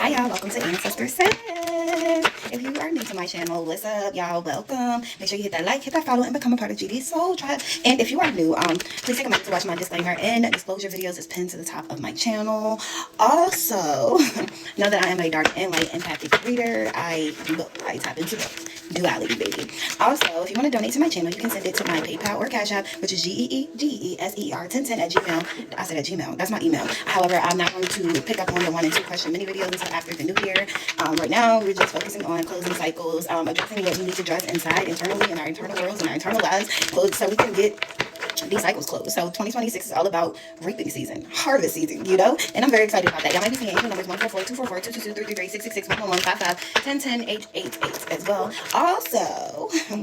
Hi y'all, welcome to Ancestor Said. If you are new to my channel, what's up y'all? Welcome. Make sure you hit that like, hit that follow, and become a part of GD Soul Tribe. And if you are new, please take a minute to watch my disclaimer and disclosure videos is pinned to the top of my channel. Also, know that I am a dark and light empathic reader. I do both. I tap into both. Duality, baby. Also, if you want to donate to my channel, you can send it to my PayPal or Cash App, which is GEEGESER1010 at Gmail. I said at Gmail. That's my email. However, I'm not going to pick up on the 1 and 2 question mini videos until after the new year. Right now, we're just focusing on closing cycles, addressing what we need to address inside, internally, in our internal worlds, in our internal lives, so we can get these cycles closed. So 2026 is all about reaping season, harvest season, you know? And I'm very excited about that. Y'all might be seeing angel numbers 144-244-222-333-666-11155-1010-888 as well. Also, I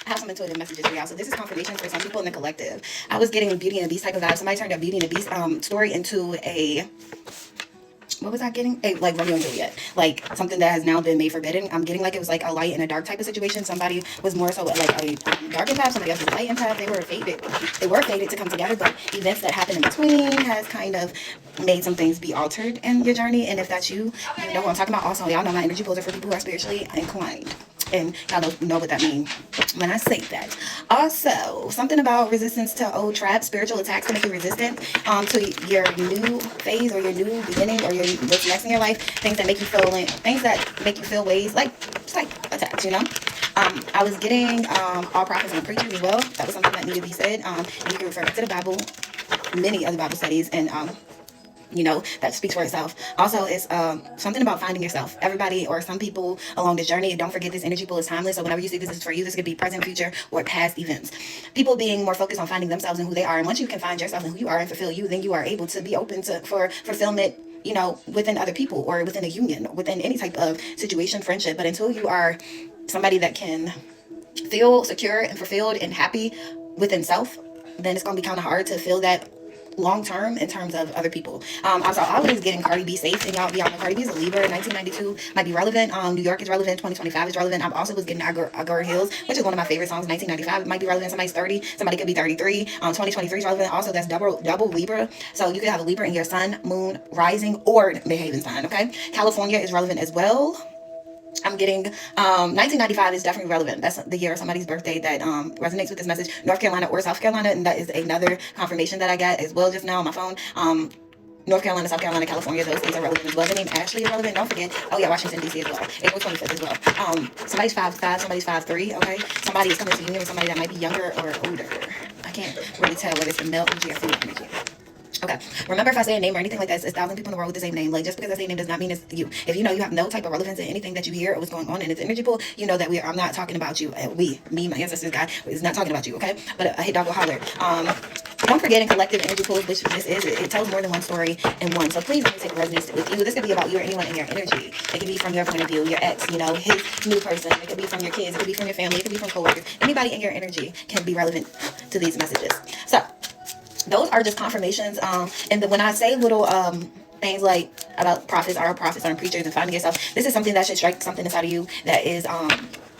have some intuitive messages for y'all. So this is confirmation for some people in the collective. I was getting Beauty and the Beast type of vibe. Somebody turned a Beauty and the Beast story into a... what was I getting? Like Romeo and Juliet, like something that has now been made forbidden. I'm getting like it was like a light and a dark type of situation. Somebody was more so like a dark empath, somebody else was light empath. They were fated to come together, but events that happened in between has kind of made some things be altered in your journey. And if that's you, you know what I'm talking about. Also, y'all know my energy pulls are for people who are spiritually inclined. And y'all know what that means when I say that. Also, something about resistance to old traps, spiritual attacks can make you resistant to your new phase or your new beginning or your what's next in your life. Things that make you feel ways like attacks, you know. I was getting all prophets and preachers as well. That was something that needed to be said. And you can refer to the Bible, many other Bible studies, and you know, that speaks for itself. Also, it's something about finding yourself. Everybody or some people along this journey, don't forget this energy pool is timeless. So whenever you see this is for you, this could be present, future, or past events. People being more focused on finding themselves and who they are. And once you can find yourself and who you are and fulfill you, then you are able to be open for fulfillment, you know, within other people or within a union, within any type of situation, friendship. But until you are somebody that can feel secure and fulfilled and happy within self, then it's going to be kind of hard to feel that long term in terms of other people. Also, I was getting Cardi B safe, and y'all know Cardi B is a Libra. 1992 might be relevant. New York is relevant. 2025 is relevant. I also was getting Agora Hills, which is one of my favorite songs. 1995 it might be relevant. Somebody's 30, somebody could be 33. 2023 is relevant. Also, that's double Libra, so you could have a Libra in your sun, moon, rising, or midheaven sign. Okay, California is relevant as well. I'm getting 1995 is definitely relevant. That's the year of somebody's birthday that resonates with this message. North Carolina or South Carolina, and that is another confirmation that I got as well just now on my phone. North Carolina, South Carolina, California, those things are relevant as well. The name Ashley is relevant. Don't forget. Oh yeah, Washington D.C. as well. April 25th as well. Somebody's 5'5", somebody's 5'3". Okay, somebody is coming to union with somebody that might be younger or older. I can't really tell whether it's the male energy or female energy. Okay, remember if I say a name or anything like that, it's 1,000 people in the world with the same name. Like, just because I say a name does not mean it's you. If you know you have no type of relevance in anything that you hear or what's going on in its energy pool, you know that I'm not talking about you. My ancestors, God, is not talking about you, okay? But I hate dog will holler. Don't forget in collective energy pools, which this is, it tells more than one story in one. So please don't take resonance with you. This could be about you or anyone in your energy. It could be from your point of view, your ex, you know, his new person. It could be from your kids. It could be from your family. It could be from coworkers. Anybody in your energy can be relevant to these messages. So those are just confirmations. And when I say little things like about prophets or preachers and finding yourself, this is something that should strike something inside of you that is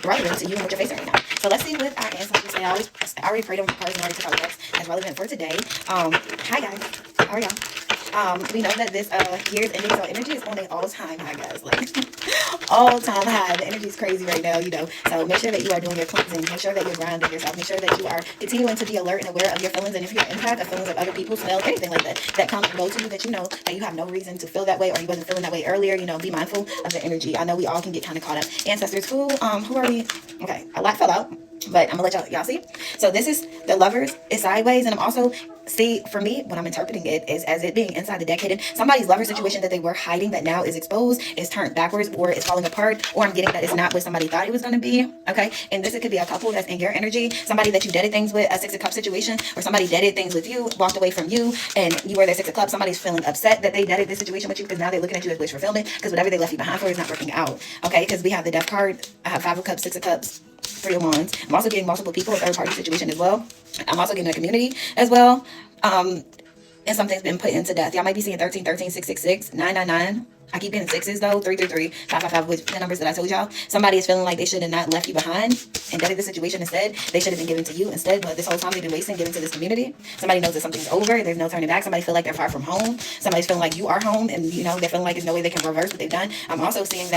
relevant to you and what you're facing right now. So let's see what our ancestors say. I already prayed on the cards and already took out decks as relevant for today. Hi guys, how are y'all? We know that this year's ending, so energy is on an all-time high, guys. Like all-time high. The energy is crazy right now, you know. So make sure that you are doing your cleansing. Make sure that you're grounding yourself. Make sure that you are continuing to be alert and aware of your feelings. And if you're empath, the feelings of other people, smell, anything like that come and go to you, that you know that you have no reason to feel that way, or you wasn't feeling that way earlier. You know, be mindful of the energy. I know we all can get kind of caught up. Ancestors, who are we? Okay, a lot fell out, but I'm gonna let y'all see. So this is the Lovers. It's sideways, and I'm also for me, when I'm interpreting it, is as it being inside the deck hidden. Somebody's lover situation that they were hiding that now is exposed, is turned backwards, or is falling apart, or I'm getting that it's not what somebody thought it was going to be. Okay, and this, it could be a couple that's in your energy, somebody that you dated things with, a Six of Cups situation, or somebody dated things with you, walked away from you, and you were their Six of Cups. Somebody's feeling upset that they dated this situation with you because now they're looking at you as wish fulfillment because whatever they left you behind for is not working out. Okay, because we have the Death card. I have Five of Cups, Six of Cups, Three of Wands. I'm also getting multiple people, a third party situation as well. I'm also getting a community as well. And something's been put into death. Y'all might be seeing 1313, 666, 999. I keep getting sixes though, 333, 555, which the numbers that I told y'all. Somebody is feeling like they should have not left you behind and deaded the situation instead. They should have been given to you instead, but this whole time they've been wasting giving to this community. Somebody knows that something's over, there's no turning back. Somebody feel like they're far from home. Somebody's feeling like you are home, and you know, they're feeling like there's no way they can reverse what they've done. I'm also getting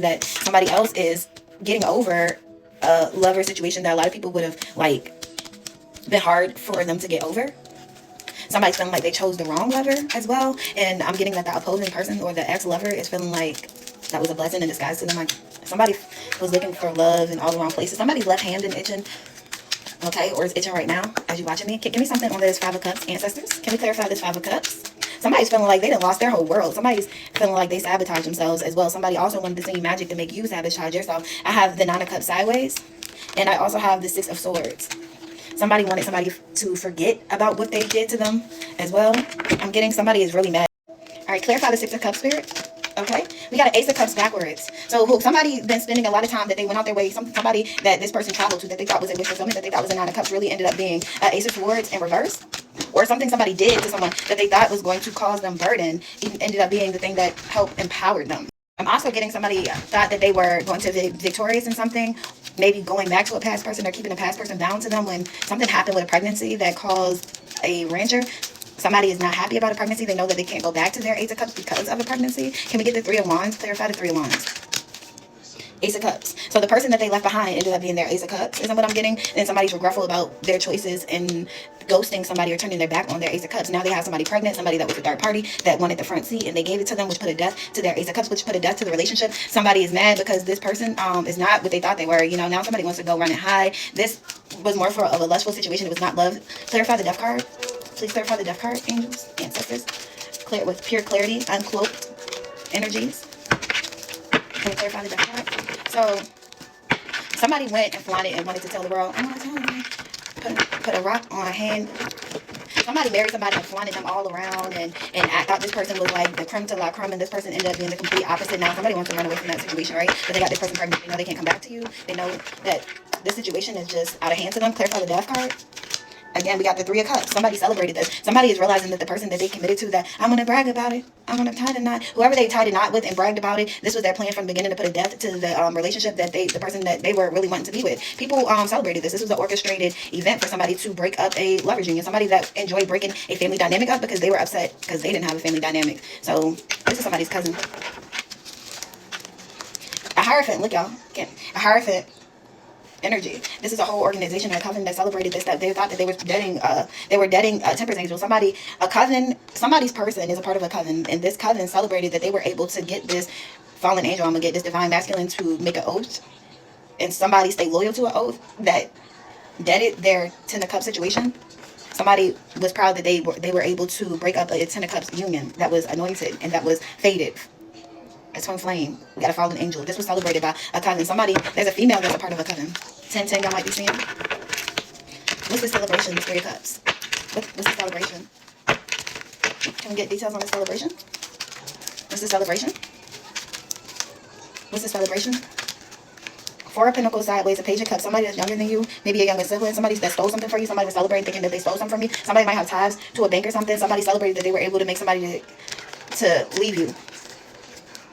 that somebody else is getting over a lover situation that a lot of people would have like been hard for them to get over. Somebody's feeling like they chose the wrong lover as well. And I'm getting that the opposing person or the ex-lover is feeling like that was a blessing in disguise to them. Like somebody was looking for love in all the wrong places. Somebody's left hand is itching, okay, or is itching right now as you're watching me. Give me something on this Five of Cups, ancestors. Can we clarify this Five of Cups? Somebody's feeling like they done lost their whole world. Somebody's feeling like they sabotage themselves as well. Somebody also wanted to send you magic to make you sabotage yourself. I have the Nine of Cups sideways, and I also have the Six of Swords. Somebody wanted somebody to forget about what they did to them as well. I'm getting somebody is really mad. All right, clarify the Six of Cups, Spirit. Okay, we got an Ace of Cups backwards. So somebody been spending a lot of time that they went out their way. Somebody that this person traveled to that they thought was a wish fulfillment, that they thought was a Nine of Cups, really ended up being an Ace of Swords in reverse. Or something somebody did to someone that they thought was going to cause them burden, even ended up being the thing that helped empower them. I'm also getting somebody thought that they were going to be victorious in something, maybe going back to a past person or keeping a past person bound to them when something happened with a pregnancy that caused a rancor. Somebody is not happy about a pregnancy. They know that they can't go back to their Ace of Cups because of a pregnancy. Can we get the Three of Wands? Clarify the Three of Wands. Ace of Cups. So the person that they left behind ended up being their Ace of Cups, isn't what I'm getting? And somebody's regretful about their choices in ghosting somebody or turning their back on their Ace of Cups. Now they have somebody pregnant, somebody that was a third party that wanted the front seat, and they gave it to them, which put a death to their Ace of Cups, which put a death to the relationship. Somebody is mad because this person is not what they thought they were. You know, now somebody wants to go run and hide. This was more for of a lustful situation. It was not love. Clarify the Death card. Please clarify the Death card, angels, ancestors. Clear with pure clarity, uncloaked energies. Can we clarify the Death card? So somebody went and flaunted and wanted to tell the world, I want to tell them, put a rock on a hand. Somebody married somebody and flaunted them all around, and I thought this person was like the creme de la creme, and this person ended up being the complete opposite. Now somebody wants to run away from that situation, right? But they got this person pregnant. They know they can't come back to you. They know that this situation is just out of hand to them. Clarify the Death card. Again, we got the Three of Cups. Somebody celebrated this. Somebody is realizing that the person that they committed to, that I'm going to brag about it. I'm going to tie the knot. Whoever they tied a knot with and bragged about it, this was their plan from the beginning to put a death to the relationship that the person that they were really wanting to be with. People celebrated this. This was an orchestrated event for somebody to break up a lovers union. Somebody that enjoyed breaking a family dynamic up because they were upset because they didn't have a family dynamic. So this is somebody's cousin. A Hierophant. Look, y'all. A Hierophant energy. This is a whole organization, a coven that celebrated this, that they thought that they were deading Temperance Angel. Somebody's person is a part of a coven, and this coven celebrated that they were able to get this fallen angel, I'm gonna get this divine masculine to make an oath, and somebody stay loyal to an oath that deaded their Ten of Cups situation. Somebody was proud that they were able to break up a Ten of Cups union that was anointed and that was fated. A twin flame. We got a fallen angel. This was celebrated by a coven. There's a female that's a part of a coven. 10-10, y'all might be seeing. What's the celebration, the Three of Cups? What's the celebration? Can we get details on the celebration? What's the celebration? What's the celebration? Four of Pentacles sideways, a Page of Cups. Somebody that's younger than you, maybe a younger sibling, somebody that stole something from you. Somebody was celebrating thinking that they stole something from you. Somebody might have ties to a bank or something. Somebody celebrated that they were able to make somebody to leave you.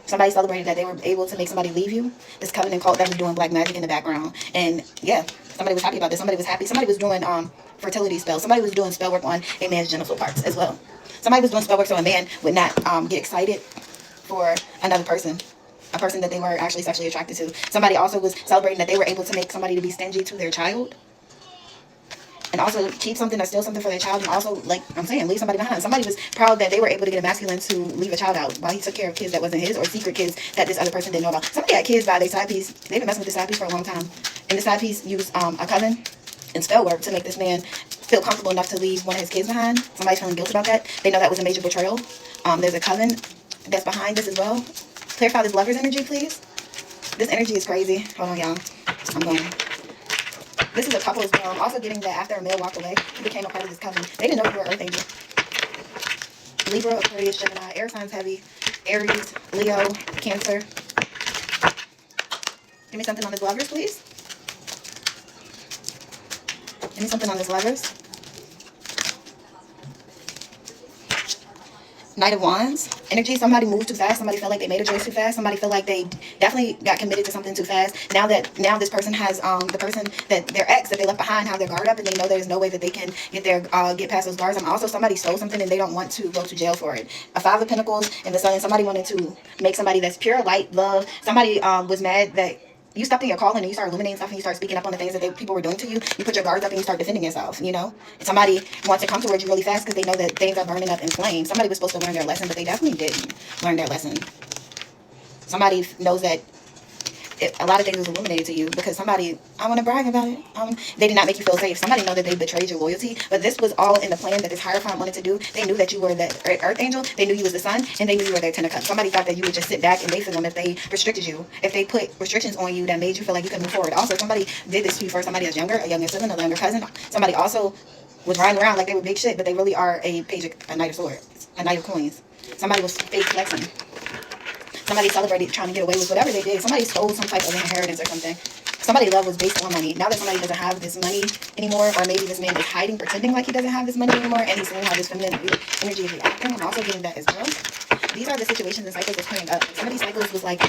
Somebody celebrated that they were able to make somebody leave you. This covenant cult that was doing black magic in the background. And yeah, somebody was happy about this. Somebody was happy. Somebody was doing fertility spells. Somebody was doing spell work on a man's genital parts as well. Somebody was doing spell work so a man would not get excited for another person. A person that they were actually sexually attracted to. Somebody also was celebrating that they were able to make somebody to be stingy to their child. And also keep something or steal something for their child, and also, like I'm saying, leave somebody behind. Somebody was proud that they were able to get a masculine to leave a child out while he took care of kids that wasn't his, or secret kids that this other person didn't know about. Somebody had kids by their side piece. They've been messing with the side piece for a long time. And the side piece used a coven and spell work to make this man feel comfortable enough to leave one of his kids behind. Somebody's feeling guilt about that. They know that was a major betrayal. There's a coven that's behind this as well. Clarify this lover's energy, please. This energy is crazy. Hold on, y'all. I'm going. This is a couple as well. I'm also getting that after a male walked away, he became a part of this coven. They didn't know you were Earth Angel. Libra, Aquarius, Gemini, air signs heavy, Aries, Leo, Cancer. Give me something on this lovers, please. Give me something on this lovers. Knight of Wands. energy. Somebody moved too fast. Somebody felt like they made a choice too fast. Somebody felt like they definitely got committed to something too fast. Now this person has the person that their ex that they left behind have their guard up, and they know there's no way that they can get past those guards. Also somebody stole something and they don't want to go to jail for it. A Five of Pentacles and the Sun. Somebody wanted to make somebody that's pure light, love. Somebody was mad that you stopped in your calling and you start illuminating stuff and you start speaking up on the things that people were doing to you. You put your guards up and you start defending yourself, you know. Somebody wants to come towards you really fast because they know that things are burning up in flames. Somebody was supposed to learn their lesson, but they definitely didn't learn their lesson. Somebody knows that a lot of things was illuminated to you because somebody, I want to brag about it. They did not make you feel safe. Somebody know that they betrayed your loyalty, but this was all in the plan that this Hierophant wanted to do. They knew that you were the Earth Angel. They knew you was the Sun, and they knew you were their Ten of Cups. Somebody thought that you would just sit back and wait for them if they restricted you, if they put restrictions on you that made you feel like you couldn't move forward. Also, somebody did this to you for somebody that's younger, a younger sibling, a younger cousin. Somebody also was riding around like they were big shit, but they really are a Knight of Swords, a Knight of Coins. Somebody was fake flexing. Somebody celebrated trying to get away with whatever they did. Somebody stole some type of inheritance or something. Somebody's love was based on money. Now that somebody doesn't have this money anymore, or maybe this man is hiding, pretending like he doesn't have this money anymore, and he's seeing how this feminine energy is reacting. I'm also getting that as well. These are the situations and cycles that's playing up. Some of these cycles was like,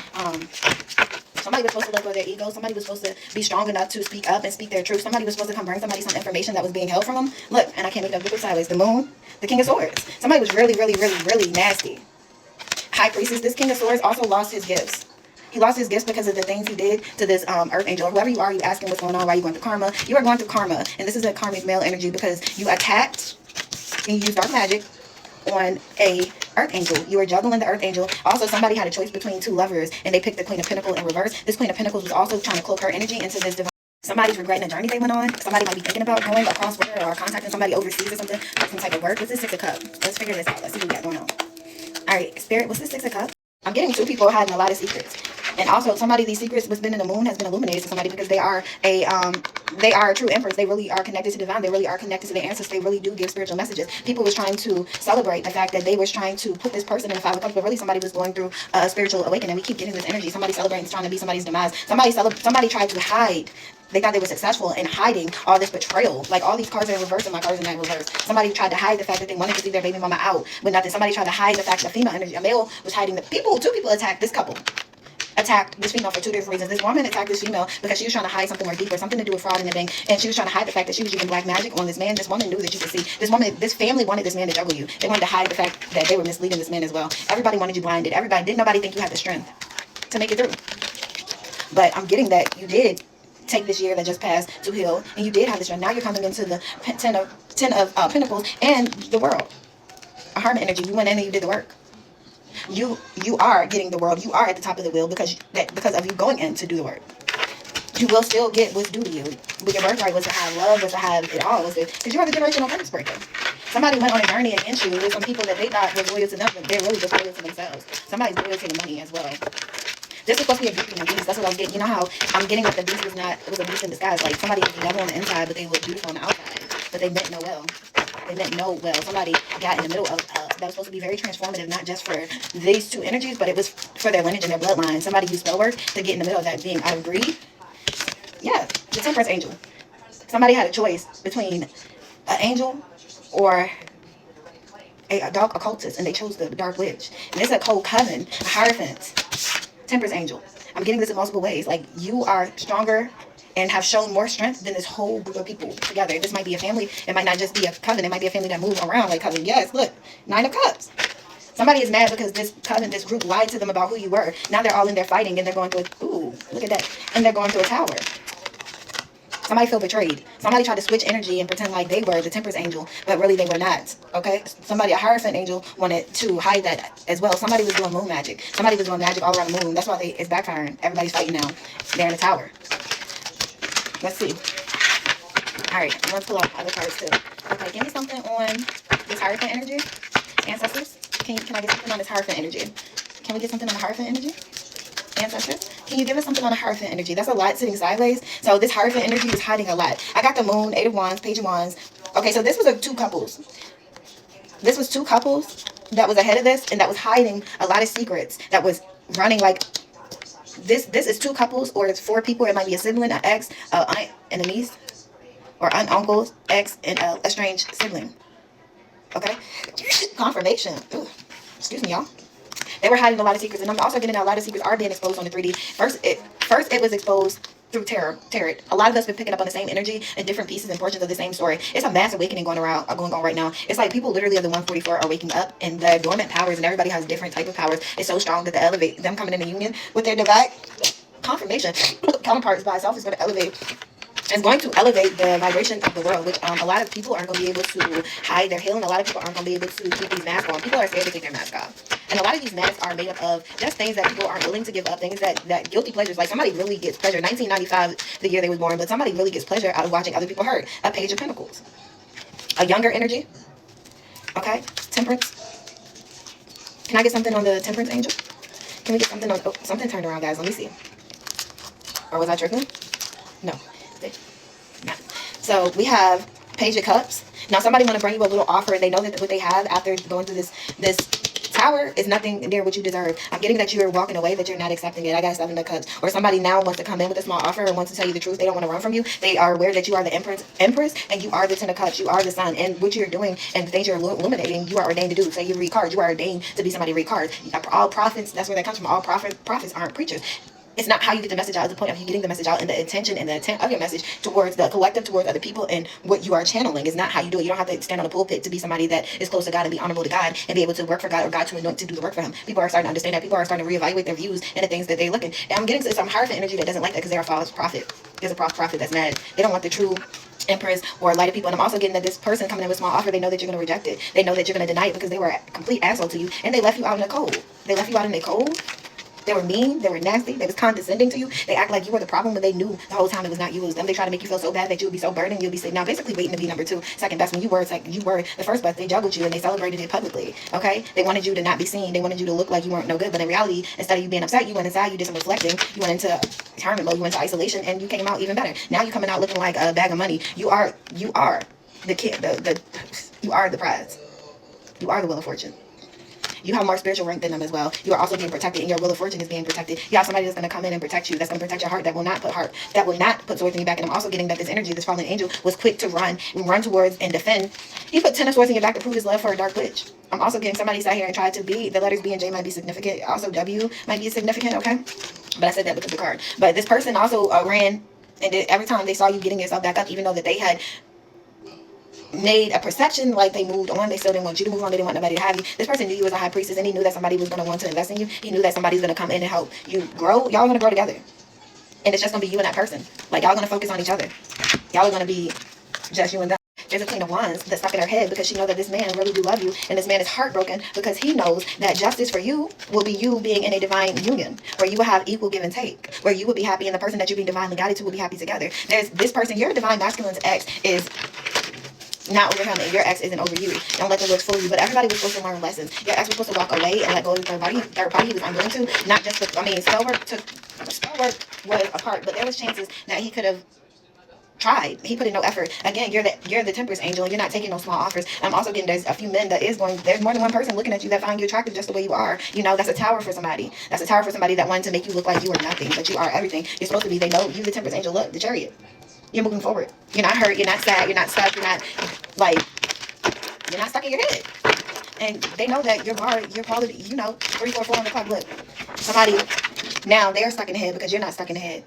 somebody was supposed to let go of their ego. Somebody was supposed to be strong enough to speak up and speak their truth. Somebody was supposed to come bring somebody some information that was being held from them. Look, and I can't make that look sideways. The Moon, the King of Swords. Somebody was really, really, really, really nasty. High Priestess, this King of Swords also lost his gifts. He lost his gifts because of the things he did to this Earth Angel. Whoever you are, you asking what's going on, why you going through karma. You are going through karma, and this is a karmic male energy because you attacked and you used dark magic on a Earth Angel. You were juggling the Earth Angel. Also, somebody had a choice between two lovers, and they picked the Queen of Pentacles in reverse. This Queen of Pentacles was also trying to cloak her energy into this divine. Somebody's regretting a journey they went on. Somebody might be thinking about going across border or contacting somebody overseas or something for some type of work. What's this Six of Cups? Let's figure this out. Let's see what we got going on. All right, Spirit, what's this Six of Cups? I'm getting two people hiding a lot of secrets. And also somebody, these secrets was been in the moon has been illuminated to somebody because they are a true empress. They really are connected to divine. They really are connected to their ancestors. They really do give spiritual messages. People was trying to celebrate the fact that they was trying to put this person in the Five of Cups, but really somebody was going through a spiritual awakening. We keep getting this energy. Somebody celebrating, trying to be somebody's demise. Somebody tried to hide. They thought they were successful in hiding all this betrayal. Like all these cards are in reverse and my cards are not in reverse. Somebody tried to hide the fact that they wanted to see their baby mama out with nothing. Somebody tried to hide the fact that female energy, a male was hiding the people. Two people attacked this couple. Attacked this female for two different reasons. This woman attacked this female because she was trying to hide something more deeper, something to do with fraud and everything, and she was trying to hide the fact that she was using black magic on this man. This woman knew that you could see. This family wanted this man to juggle you. They wanted to hide the fact that they were misleading this man as well. Everybody wanted you blinded. Didn't nobody think you had the strength to make it through. But I'm getting that you did take this year that just passed to heal, and you did have this strength. Now you're coming into the ten of Pentacles and the World, a Hermit energy. You went in and you did the work. You are getting the World. You are at the top of the wheel because of you going in to do the work. You will still get what's due to you. But your birthright was to have love, was to have it all. Because you are the generational curse breaker. Somebody went on a journey against you with some people that they thought was loyal to them, but they're really just loyal to themselves. Somebody's loyal to the money as well. This is supposed to be a beauty and a beast. That's what I was getting. You know how I'm getting that the beast was not, it was a beast in disguise. Like somebody was the devil on the inside, but they look beautiful on the outside. But they meant no well. They meant no well. Somebody got in the middle of that was supposed to be very transformative, not just for these two energies, but it was for their lineage and their bloodline. Somebody used spell work to get in the middle of that being out of greed. Yeah, the Temperance Angel. Somebody had a choice between an angel or a dark occultist, and they chose the dark witch. And it's a cold coven, a Hierophant. Temperance Angel. I'm getting this in multiple ways. Like you are stronger and have shown more strength than this whole group of people together. This might be a family. It might not just be a coven. It might be a family that moves around like coven. Yes, look, Nine of Cups. Somebody is mad because this coven, this group lied to them about who you were. Now they're all in there fighting and they're going through ooh, look at that. And they're going through a tower. Somebody felt betrayed. Somebody tried to switch energy and pretend like they were the Temperance Angel, but really they were not. Okay? Somebody, a Hierophant Angel, wanted to hide that as well. Somebody was doing moon magic. Somebody was doing magic all around the moon. That's why it's backfiring. Everybody's fighting now. They're in a tower. Let's see. Alright, let's pull out other cards too. Okay, give me something on this Hierophant energy. Ancestors, can I get something on this Hierophant energy? Can we get something on the Hierophant energy? Ancestors, can you give us something on the Hierophant energy? That's a lot sitting sideways. So this Hierophant energy is hiding a lot. I got the Moon, Eight of Wands, Page of Wands. Okay, so this was two couples. This was two couples that was ahead of this and that was hiding a lot of secrets. That was running like this. This is two couples, or it's four people. It might be a sibling, an ex, an aunt, and a niece, or an uncle, ex, and a estranged sibling. Okay, confirmation. Ooh, excuse me, y'all. They were hiding a lot of secrets, and I'm also getting that a lot of secrets are being exposed on the 3D. First it was exposed through tarot. A lot of us been picking up on the same energy and different pieces and portions of the same story. It's a mass awakening going on right now. It's like people literally of the 144 are waking up, and the dormant powers, and everybody has different type of powers. It's so strong that the elevate them coming into union with their divine confirmation counterparts by itself is going to elevate. It's going to elevate the vibration of the world, which a lot of people aren't going to be able to hide their healing. A lot of people aren't going to be able to keep these masks on. People are scared to take their mask off. And a lot of these masks are made up of just things that people aren't willing to give up, things that guilty pleasures. Like somebody really gets pleasure. 1995, the year they was born, but somebody really gets pleasure out of watching other people hurt. A Page of Pentacles. A younger energy. Okay? Temperance. Can I get something on the Temperance angel? Can we get something on... Oh, something turned around, guys. Let me see. Or was I tripping? No. No. So we have Page of Cups. Now somebody want to bring you a little offer, and they know that what they have after going through this tower is nothing near what you deserve. I'm getting that you're walking away, that you're not accepting it. I got 7 of Cups. Or somebody now wants to come in with a small offer and wants to tell you the truth. They don't want to run from you. They are aware that you are the Empress, and you are the 10 of Cups. You are the Sun, and what you're doing and the things you're illuminating, you are ordained to do. Say you read cards, you are ordained to be somebody read cards. All prophets, that's where that comes from. All prophets aren't preachers. It's not how you get the message out. It's the point of you getting the message out, and the intention and the intent of your message towards the collective, towards other people, and what you are channeling is not how you do it. You don't have to stand on a pulpit to be somebody that is close to God and be honorable to God and be able to work for God, or God to anoint to do the work for Him. People are starting to understand that. People are starting to reevaluate their views and the things that they're looking. And I'm getting some Hierophant energy that doesn't like that because they're a false prophet. There's a false prophet that's mad. They don't want the true Empress or light of people. And I'm also getting that this person coming in with small offer, they know that you're going to reject it. They know that you're going to deny it because they were a complete asshole to you, and they left you out in the cold. They left you out in the cold. They were mean, they were nasty, they was condescending to you. They act like you were the problem when they knew the whole time it was not you, it was them. They try to make you feel so bad that you would be so burdened, you'll be sick. Now basically waiting to be number 2, second best, when you were the first best. They juggled you and they celebrated it publicly. Okay? They wanted you to not be seen. They wanted you to look like you weren't no good. But in reality, instead of you being upset, you went inside, you did some reflecting, you went into retirement mode, you went into isolation, and you came out even better. Now you're coming out looking like a bag of money. You are the kid, you are the prize. You are the Wheel of Fortune. You have more spiritual rank than them as well. You are also being protected, and your Wheel of Fortune is being protected. You have somebody that's going to come in and protect you, that's going to protect your heart, that will not put swords in your back. And I'm also getting that this energy, this fallen angel, was quick to run towards and defend. He put 10 of swords in your back to prove his love for a dark witch. I'm also getting somebody sat here and tried to be, the letters B and J might be significant. Also W might be significant, okay? But I said that because of the card. But this person also ran, and every time they saw you getting yourself back up, even though that they had made a perception like they moved on, they still didn't want you to move on, they didn't want nobody to have you. This person knew you as a high priestess, and he knew that somebody was going to want to invest in you. He knew that somebody's going to come in and help you grow. Y'all going to grow together, and it's just going to be you and that person. Like, y'all going to focus on each other. Y'all are going to be just you and them. There's a Queen of Wands that's stuck in her head because she knows that this man really do love you, and this man is heartbroken because he knows that justice for you will be you being in a divine union where you will have equal give and take, where you will be happy and the person that you're being divinely guided to will be happy together. There's this person, your divine masculine's ex is not over him, and your ex isn't over you. Don't let the looks fool you. But everybody was supposed to learn lessons. Your ex was supposed to walk away and let go of his third party. He was unwilling to. Not just with, spell work was a part, but there was chances that he could have tried. He put in no effort. Again, you're the Temperance angel, and you're not taking no small offers. I'm also getting there's a few men that is going, there's more than one person looking at you that find you attractive just the way you are. You know, that's a tower for somebody. That's a tower for somebody that wanted to make you look like you are nothing, but you are everything. You're supposed to be. They know you, the Temperance angel. Look, the Chariot. You're moving forward. You're not hurt. You're not sad. You're not stuck. You're not you're not stuck in your head. And they know that you're probably, 3, 4, 4 on the clock. Look, somebody, now they're stuck in the head because you're not stuck in the head.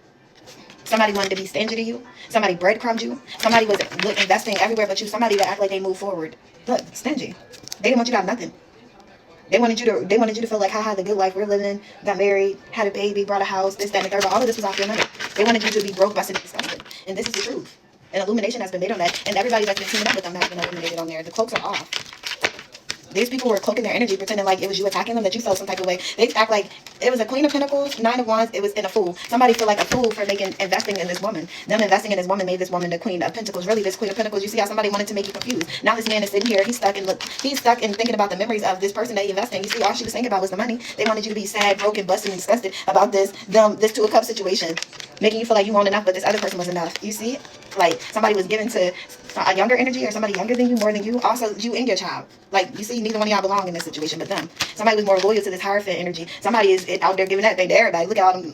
Somebody wanted to be stingy to you. Somebody breadcrumbed you. Somebody was investing everywhere but you. Somebody that act like they move forward. Look, stingy. They didn't want you to have nothing. They wanted you to feel like, haha, the good life we're living, got married, had a baby, brought a house, this, that, and the third. But all of this was off your money. They wanted you to be broke, busted, and disgusted. And this is the truth. An illumination has been made on that. And everybody that's been teaming up with them has been illuminated on there. The cloaks are off. These people were cloaking their energy, pretending like it was you attacking them, that you felt some type of way. They act like it was a Queen of Pentacles, 9 of Wands, it was in a Fool. Somebody feel like a fool for investing in this woman. Them investing in this woman made this woman the Queen of Pentacles. Really, this Queen of Pentacles, you see how somebody wanted to make you confused. Now this man is sitting here, he's stuck in thinking about the memories of this person that he invested in. You see, all she was thinking about was the money. They wanted you to be sad, broken, busted, and disgusted about this 2 of Cups situation. Making you feel like you weren't enough, but this other person was enough. You see? Like, somebody was given to a younger energy, or somebody younger than you, more than you. Also, you and your child. Like, you see, neither one of y'all belong in this situation but them. Somebody was more loyal to this Hierophant energy. Somebody is out there giving that thing to everybody. Look at all them.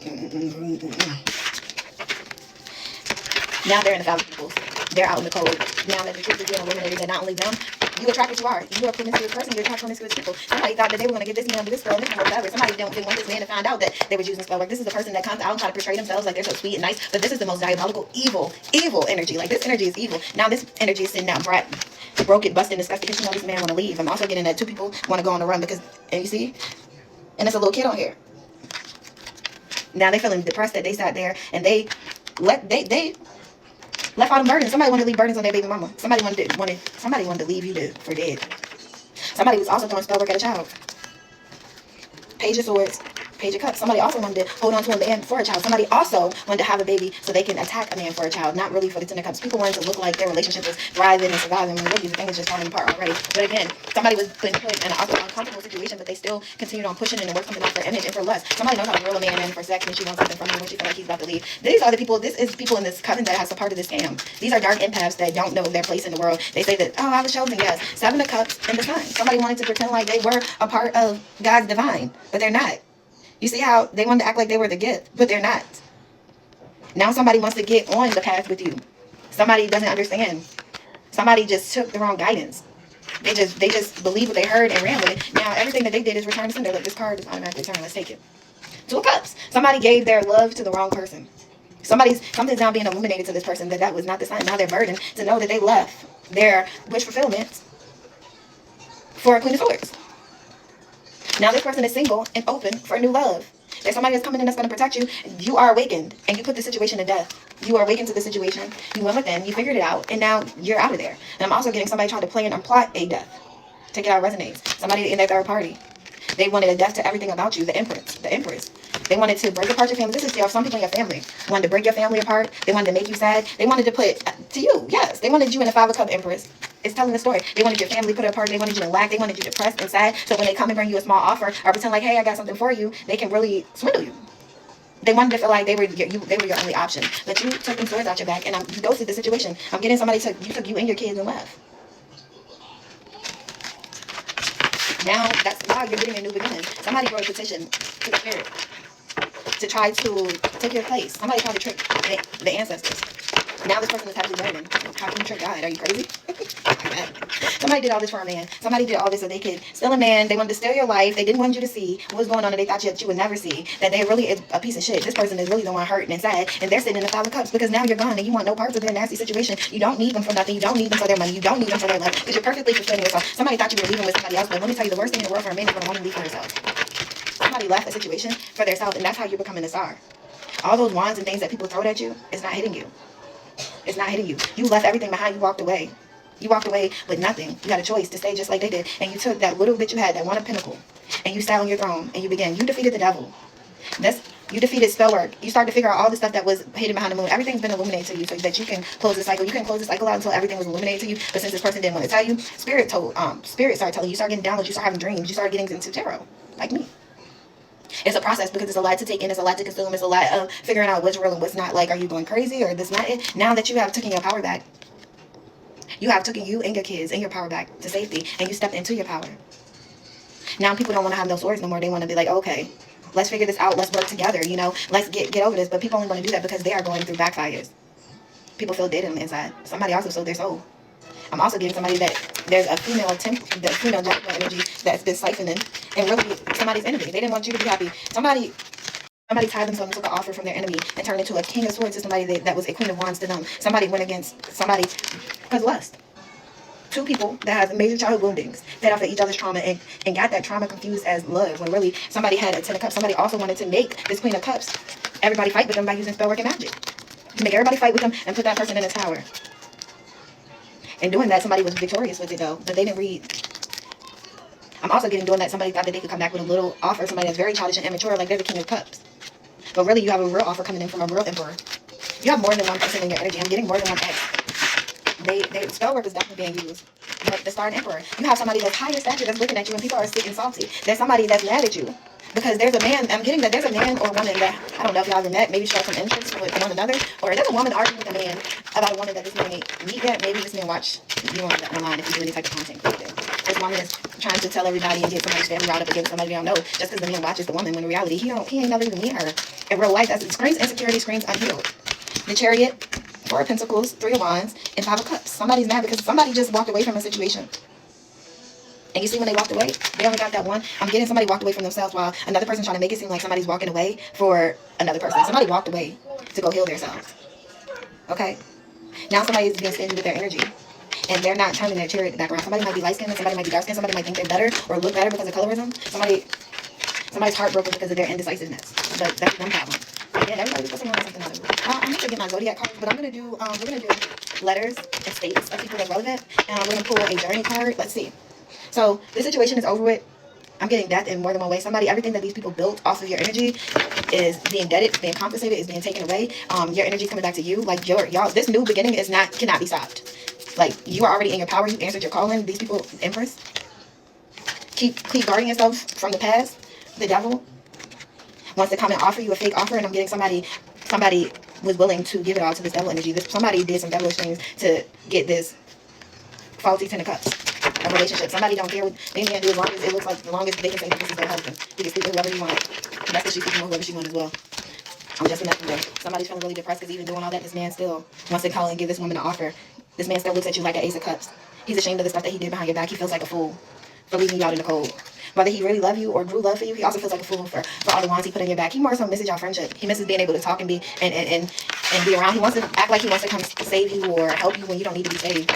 Now they're in the 1,000 people. They're out in the cold. Now that the truth is being illuminated, that not only them, You attract what you are. You are a promiscuous person. You attract promiscuous people. Somebody thought that they were going to get this man with this girl and this girl, whatever. Somebody didn't want this man to find out that they were using spell work. This is a person that comes out and try to portray themselves like they're so sweet and nice, but this is the most diabolical, evil energy. Like, this energy is evil. Now this energy is sitting down, broken, busted, disgusted, because you know this man want to leave. I'm also getting that 2 people want to go on the run because, and you see, and there's a little kid on here. Now they feeling depressed that they sat there and they left out a burden. Somebody wanted to leave burdens on their baby mama. Somebody wanted to leave you for dead. Somebody was also throwing spell work at a child. Page of Swords, Page of Cups. Somebody also wanted to hold on to a man for a child. Somebody also wanted to have a baby so they can attack a man for a child, not really for the Ten of Cups. People wanted to look like their relationship was thriving and surviving, when really the thing is just falling apart already. But again, somebody was put in an uncomfortable situation, but they still continued on pushing and work something out for image and for lust. Somebody knows how to reel a man in for sex when she wants something from him, when she feels like he's about to leave. These are the people, this is people in this coven that has a part of this scam. These are dark empaths that don't know their place in the world. They say that, oh, I was chosen, yes. 7 of Cups and the Sun. Somebody wanted to pretend like they were a part of God's divine, but they're not. You see how they wanted to act like they were the gift, but they're not. Now somebody wants to get on the path with you. Somebody doesn't understand. Somebody just took the wrong guidance. They just believed what they heard and ran with it. Now everything that they did is return to sender. Look, this card is automatically returned. Let's take it. 2 of Cups. Somebody gave their love to the wrong person. Something's now being illuminated to this person that was not the sign. Now they're burdened to know that they left their wish fulfillment for a Queen of Swords. Now this person is single and open for new love. There's somebody that's coming in that's going to protect you. You are awakened and you put the situation to death. You are awakened to the situation. You went within, you figured it out, and now you're out of there. And I'm also getting somebody trying to plan and plot a death. Take it out, resonates. Somebody in their third party. They wanted a death to everything about you. The Empress. They wanted to break apart your family. This is some people in your family. Wanted to break your family apart. They wanted to make you sad. They wanted to put, to you, yes. They wanted you in a 5 of Cups Empress. It's telling the story. They wanted your family put apart. They wanted you to lack. They wanted you depressed and sad. So when they come and bring you a small offer or pretend like, hey, I got something for you, they can really swindle you. They wanted to feel like they were your only option. But you took them swords out your back and you ghosted the situation. I'm getting somebody took you and your kids and left. Now that's why you're getting a new beginning. Somebody wrote a petition to the spirit to try to take your place. Somebody tried to trick the ancestors. Now this person is happily burdened. How can you trick God? Are you crazy? Somebody did all this for a man. Somebody did all this so they could steal a man. They wanted to steal your life. They didn't want you to see what was going on, and they thought that you would never see. That they really is a piece of shit. This person is really the one hurting and sad, and they're sitting in the 5 of Cups because now you're gone and you want no parts of their nasty situation. You don't need them for nothing. You don't need them for their money. You don't need them for their love because you're perfectly fulfilling yourself. Somebody thought you were leaving with somebody else, but let me tell you, the worst thing in the world for a man is going to want to leave for herself. Somebody left a situation for themselves, and that's how you're becoming a star. All those wands and things that people throw at you, it's not hitting you. It's not hitting you. You left everything behind. You walked away. You walked away with nothing. You had a choice to stay just like they did. And you took that little bit you had, that one pinnacle, and you sat on your throne, and you began. You defeated the devil. You defeated spell work. You started to figure out all the stuff that was hidden behind the moon. Everything's been illuminated to you so that you can close the cycle. You can close the cycle out until everything was illuminated to you. But since this person didn't want to tell you, Spirit started telling you. You start getting downloads. You start having dreams. You start getting into tarot, like me. It's a process because it's a lot to take in, it's a lot to consume, it's a lot of figuring out what's real and what's not. Like, are you going crazy or this not it? Now that you have taken your power back, you have taken you and your kids and your power back to safety, and you stepped into your power. Now people don't want to have those swords no more. They want to be like, okay, let's figure this out, let's work together, you know, let's get over this. But people only want to do that because they are going through backfires. People feel dead on the inside. Somebody also sold their soul. I'm also getting somebody that there's a female Jaguar energy that's been siphoning and really somebody's enemy. They didn't want you to be happy. Somebody tied themselves and took an offer from their enemy and turned into a King of Swords to somebody that was a Queen of Wands to them. Somebody went against somebody because lust. 2 people that have major childhood woundings fed off of each other's trauma and got that trauma confused as love, when really somebody had a 10 of Cups. Somebody also wanted to make this Queen of Cups everybody fight with them by using spell work and magic. To make everybody fight with them and put that person in a tower. And doing that, somebody was victorious with it though, but they didn't read. I'm also getting doing that somebody thought that they could come back with a little offer, somebody that's very childish and immature, like they're the King of Cups. But really, you have a real offer coming in from a real emperor. You have more than one person in your energy. I'm getting more than one ex. Spell work is definitely being used. But the Star and Emperor, you have somebody that's higher stature that's looking at you and people are sick and salty. There's somebody that's mad at you. Because there's a man, I'm getting that there's a man or woman that, I don't know if y'all ever met, maybe show some interest with one another, or there's a woman arguing with a man about a woman that this man ain't meet yet. Maybe this man watch you online if you do any type of content creative. This woman is trying to tell everybody and get somebody's family riled up against somebody they don't know, just because the man watches the woman, when in reality he ain't never even meet her. In real life, it screams insecurity, screams unhealed. The Chariot, 4 of Pentacles, 3 of Wands, and 5 of Cups. Somebody's mad because somebody just walked away from a situation. And you see when they walked away, they only got that one. I'm getting somebody walked away from themselves while another person trying to make it seem like somebody's walking away for another person. Somebody walked away to go heal themselves. Okay? Now somebody is being stingy with their energy. And they're not turning their chariot back around. Somebody might be light-skinned, and somebody might be dark-skinned. Somebody might think they're better or look better because of colorism. Somebody's heartbroken because of their indecisiveness. But that's one problem. Again, everybody's supposed to learn something out of it. I'm going to get my zodiac cards, but I'm going to do, we're going to do letters and states of people that are relevant. And I'm going to pull a journey card. Let's see. So this situation is over with. I'm getting death in more than one way. Everything that these people built off of your energy is being indebted, being compensated, is being taken away. Your energy coming back to you. Like y'all, this new beginning cannot be stopped. Like you are already in your power. You answered your calling. These people, Empress, keep guarding yourself from the past. The devil wants to come and offer you a fake offer, and I'm getting somebody was willing to give it all to this devil energy. Somebody did some devilish things to get this faulty Ten of Cups. A relationship. Somebody don't care what they can do as long as it looks like, the longest they can say that this is their husband. You can sleep with whoever you want. That's what she's sleeping with whoever she wants as well. I'm just a messenger. Somebody's feeling really depressed because even doing all that, this man still wants to call and give this woman an offer. This man still looks at you like an Ace of Cups. He's ashamed of the stuff that he did behind your back. He feels like a fool for leaving you out in the cold. Whether he really loved you or grew love for you, he also feels like a fool for all the wands he put in your back. He more so misses y'all friendship. He misses being able to talk and be and be around. He wants to act like he wants to come save you or help you when you don't need to be saved.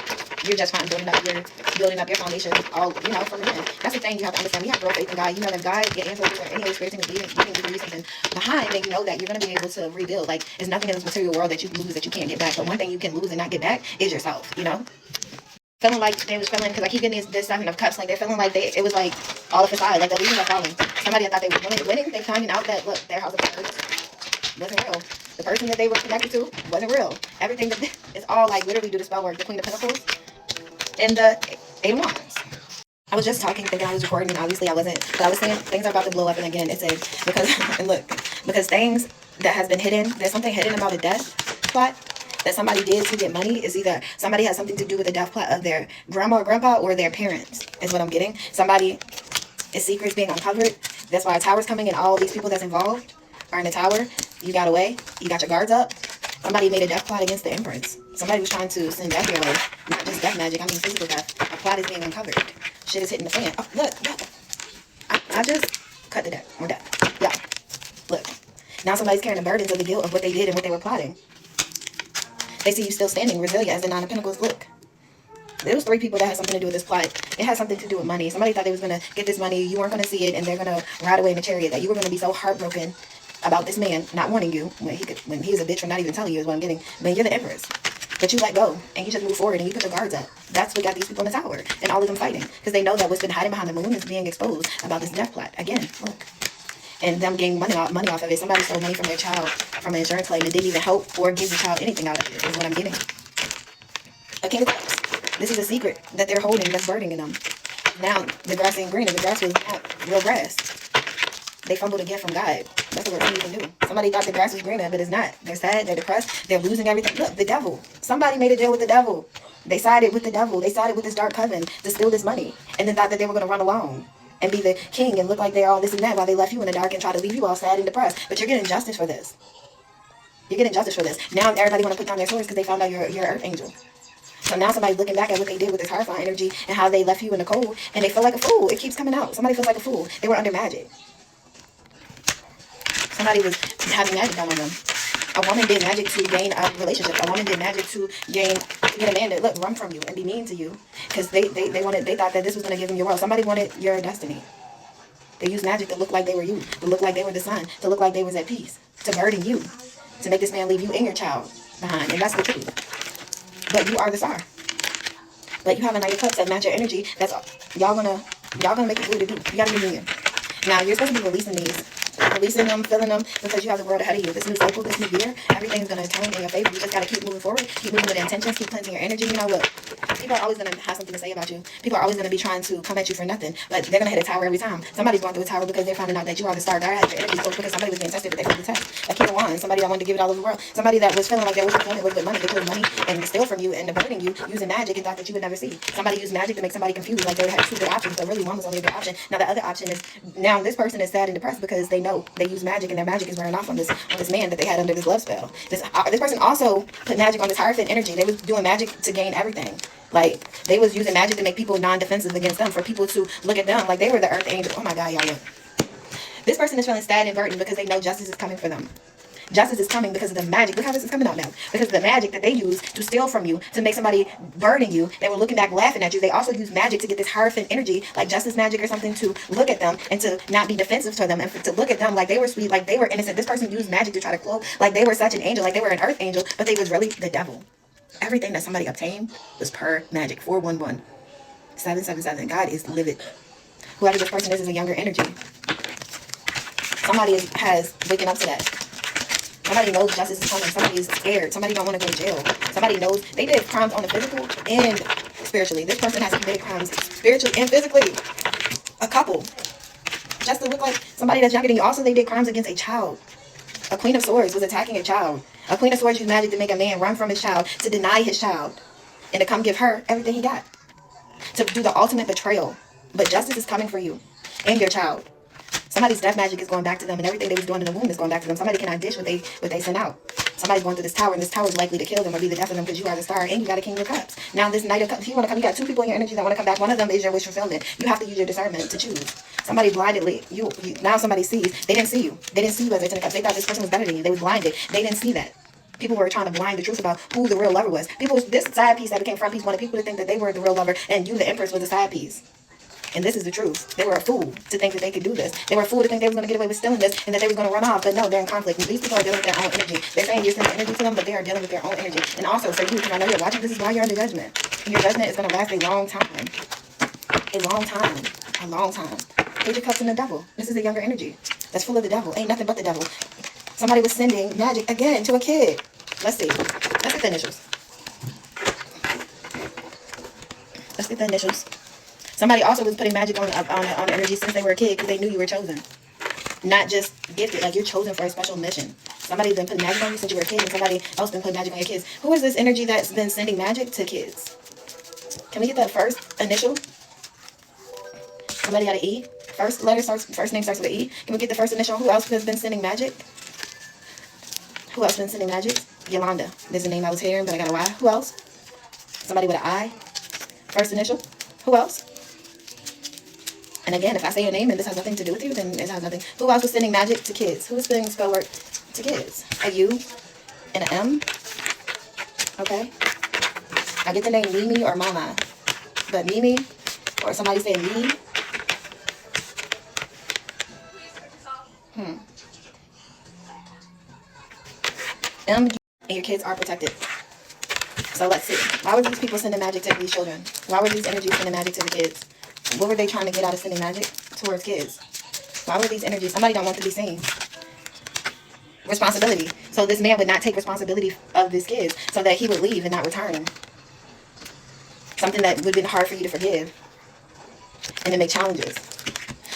You're just fine building up your foundation, all from within. That's the thing you have to understand. You have real faith in God. You know that God, your ancestors, or any other spirits you can do something behind, then you know that you're going to be able to rebuild. Like, there's nothing in this material world that you lose that you can't get back. But one thing you can lose and not get back is yourself. Feeling like they was feeling, because I keep getting this Seven of Cups, like they're feeling like it was like all a facade, like the leaves are falling. Somebody I thought they were winning, they finding out that, look, their house of cards wasn't real. The person that they were connected to wasn't real. Everything that it's all like literally do the spell work. The Queen of Pentacles and the Eight of Wands. I was just talking, thinking I was recording, and obviously I wasn't. But I was saying things are about to blow up, and again, it says because things that has been hidden, there's something hidden about a death plot that somebody did to get money. Is either somebody has something to do with the death plot of their grandma or grandpa or their parents, is what I'm getting. Somebody is secrets being uncovered. That's why a tower's coming, and all these people that's involved are in the tower. You got away. You got your guards up. Somebody made a death plot against the Empress. Somebody was trying to send death your way. Not just death magic, I mean physical death. A plot is being uncovered. Shit is hitting the fan. Oh, look. I just cut the deck. We're done. Yeah. Look. Now somebody's carrying the burdens of the guilt of what they did and what they were plotting. They see you still standing resilient as the Nine of Pentacles. Look. There was 3 people that had something to do with this plot. It had something to do with money. Somebody thought they was going to get this money. You weren't going to see it, and they're going to ride away in a chariot. That you were going to be so heartbroken about this man not wanting you when he was a bitch for not even telling you is what I'm getting. But you're the Empress. But you let go and you just move forward and you put the guards up. That's what got these people in the tower and all of them fighting. Because they know that what's been hiding behind the moon is being exposed about this death plot. Again, look. And them getting money off of it. Somebody stole money from their child from an insurance claim and didn't even help or give the child anything out of it is what I'm getting. A King of Cups. This is a secret that they're holding that's burning in them. Now the grass ain't green and the grass was not real grass. They fumbled a gift from God. That's what you can do. Somebody thought the grass was greener, but it's not. They're sad, they're depressed, they're losing everything. Look, the devil. Somebody made a deal with the devil. They sided with the devil. They sided with this dark coven to steal this money. And then thought that they were going to run alone and be the king and look like they're all this and that while they left you in the dark and try to leave you all sad and depressed. But you're getting justice for this. You're getting justice for this. Now everybody want to put down their swords because they found out you're an earth angel. So now somebody's looking back at what they did with this horrifying energy and how they left you in the cold and they feel like a fool. It keeps coming out. Somebody feels like a fool. They were under magic. Somebody was having magic done on them. A woman did magic to gain a relationship. A woman did magic to get a man to run from you and be mean to you. Because they thought that this was going to give them your world. Somebody wanted your destiny. They used magic to look like they were you, to look like they were the sun, to look like they was at peace, to burden you, to make this man leave you and your child behind. And that's the truth. But you are the star. But you have a Knight of Cups that match your energy. That's y'all gonna make it through to do. You gotta be union. Now you're supposed to be releasing these. Releasing them, filling them, because you have the world ahead of you. This new cycle, this new year, everything's going to turn in your favor. You just got to keep moving forward, keep moving with intentions, keep cleansing your energy. You know what? People are always going to have something to say about you. People are always going to be trying to come at you for nothing, but they're going to hit a tower every time. Somebody's going through a tower because they're finding out that you are the star. God has your energy source because somebody was being tested, but they failed the test. A King of Wands, somebody that wanted to give it all over the world. Somebody that was feeling like they was fulfillment with money. They took money and steal from you and burning you using magic and thought that you would never see. Somebody used magic to make somebody confused, like they had 2 good options, but really one was only a good option. Now the other option is, now this person is sad and depressed because they know also, they use magic, and their magic is wearing off on this man that they had under this love spell. This person also put magic on this Hierophant energy. They was doing magic to gain everything. Like, they was using magic to make people non-defensive against them, for people to look at them like they were the earth angel. Oh my God, y'all. This person is feeling sad and burdened because they know justice is coming for them. Justice is coming because of the magic. Look how this is coming out now. Because of the magic that they use to steal from you, to make somebody burden you. They were looking back laughing at you. They also use magic to get this Hierophant energy, like justice magic or something, to look at them and to not be defensive to them, and to look at them like they were sweet, like they were innocent. This person used magic to try to cloak like they were such an angel, like they were an earth angel, but they was really the devil. Everything that somebody obtained was per magic. 411 777. God is livid. Whoever this person is a younger energy. Somebody has waken up to that. Somebody knows justice is coming. Somebody is scared. Somebody don't want to go to jail. Somebody knows they did crimes on the physical and spiritually. This person has committed crimes spiritually and physically. A couple. Just to look like somebody that's younger than you. Also, they did crimes against a child. A Queen of Swords was attacking a child. A Queen of Swords used magic to make a man run from his child, to deny his child, and to come give her everything he got. To do the ultimate betrayal. But justice is coming for you and your child. Somebody's death magic is going back to them, and everything they was doing in the womb is going back to them. Somebody cannot dish what they sent out. Somebody's going through this tower, and this tower is likely to kill them or be the death of them, because you are the star and you got a King of Cups. Now this Knight of Cups, if you want to come, you got two people in your energy that want to come back. One of them is your wish fulfillment. You have to use your discernment to choose. Somebody blindedly, now somebody sees. They didn't see you. They didn't see you as a Ten of Cups. They thought this person was better than you. They was blinded. They didn't see that. People were trying to blind the truth about who the real lover was. This side piece that became front piece wanted people to think that they were the real lover, and you, the Empress, was the side piece. And this is the truth. They were a fool to think that they could do this. They were a fool to think they were going to get away with stealing this, and that they were going to run off. But no, they're in conflict. And these people are dealing with their own energy. They're saying you're sending energy to them, but they are dealing with their own energy. And also, for you, because I know you're watching, this is why you're under judgment. And your judgment is going to last a long time. A long time. A long time. Page of Cups and the Devil. This is a younger energy that's full of the devil. Ain't nothing but the devil. Somebody was sending magic again to a kid. Let's see. Let's get the initials. Let's get the initials. Somebody also was putting magic on energy since they were a kid, because they knew you were chosen. Not just gifted, like you're chosen for a special mission. Somebody's been putting magic on you since you were a kid, and somebody else been putting magic on your kids. Who is this energy that's been sending magic to kids? Can we get that first initial? Somebody got an E? First name starts with an E. Can we get the first initial? Who else has been sending magic? Who else been sending magic? Yolanda. There's a name I was hearing, but I got a Y. Who else? Somebody with an I. First initial. Who else? And again, if I say your name and this has nothing to do with you, then it has nothing. Who else was sending magic to kids? Who was sending spell work to kids? A U and an M. Okay. I get the name Mimi or Mama. But Mimi, or somebody saying me. M and your kids are protected. So let's see. Why were these people sending magic to these children? Why were these energies sending magic to the kids? What were they trying to get out of sending magic towards kids? Why were these energies? Somebody don't want to be seen. Responsibility. So this man would not take responsibility of his kids, so that he would leave and not return. Something that would have been hard for you to forgive. And to make challenges.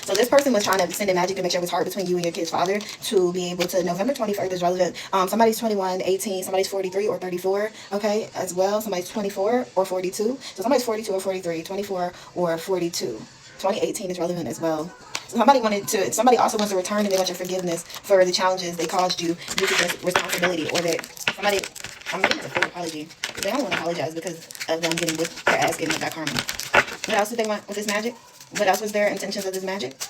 So this person was trying to send in magic to make sure it was hard between you and your kid's father to be able to. November 21st is relevant. Somebody's 21, 18, somebody's 43 or 34, okay, as well. Somebody's 24 or 42. So somebody's 42 or 43, 24 or 42. 2018 is relevant as well. So somebody also wants to return, and they want your forgiveness for the challenges they caused you due to this responsibility, or that somebody, I'm making a full apology. They don't want to apologize because of them getting with their ass getting with that karma. What else did they want with this magic? What else was their intentions of this magic?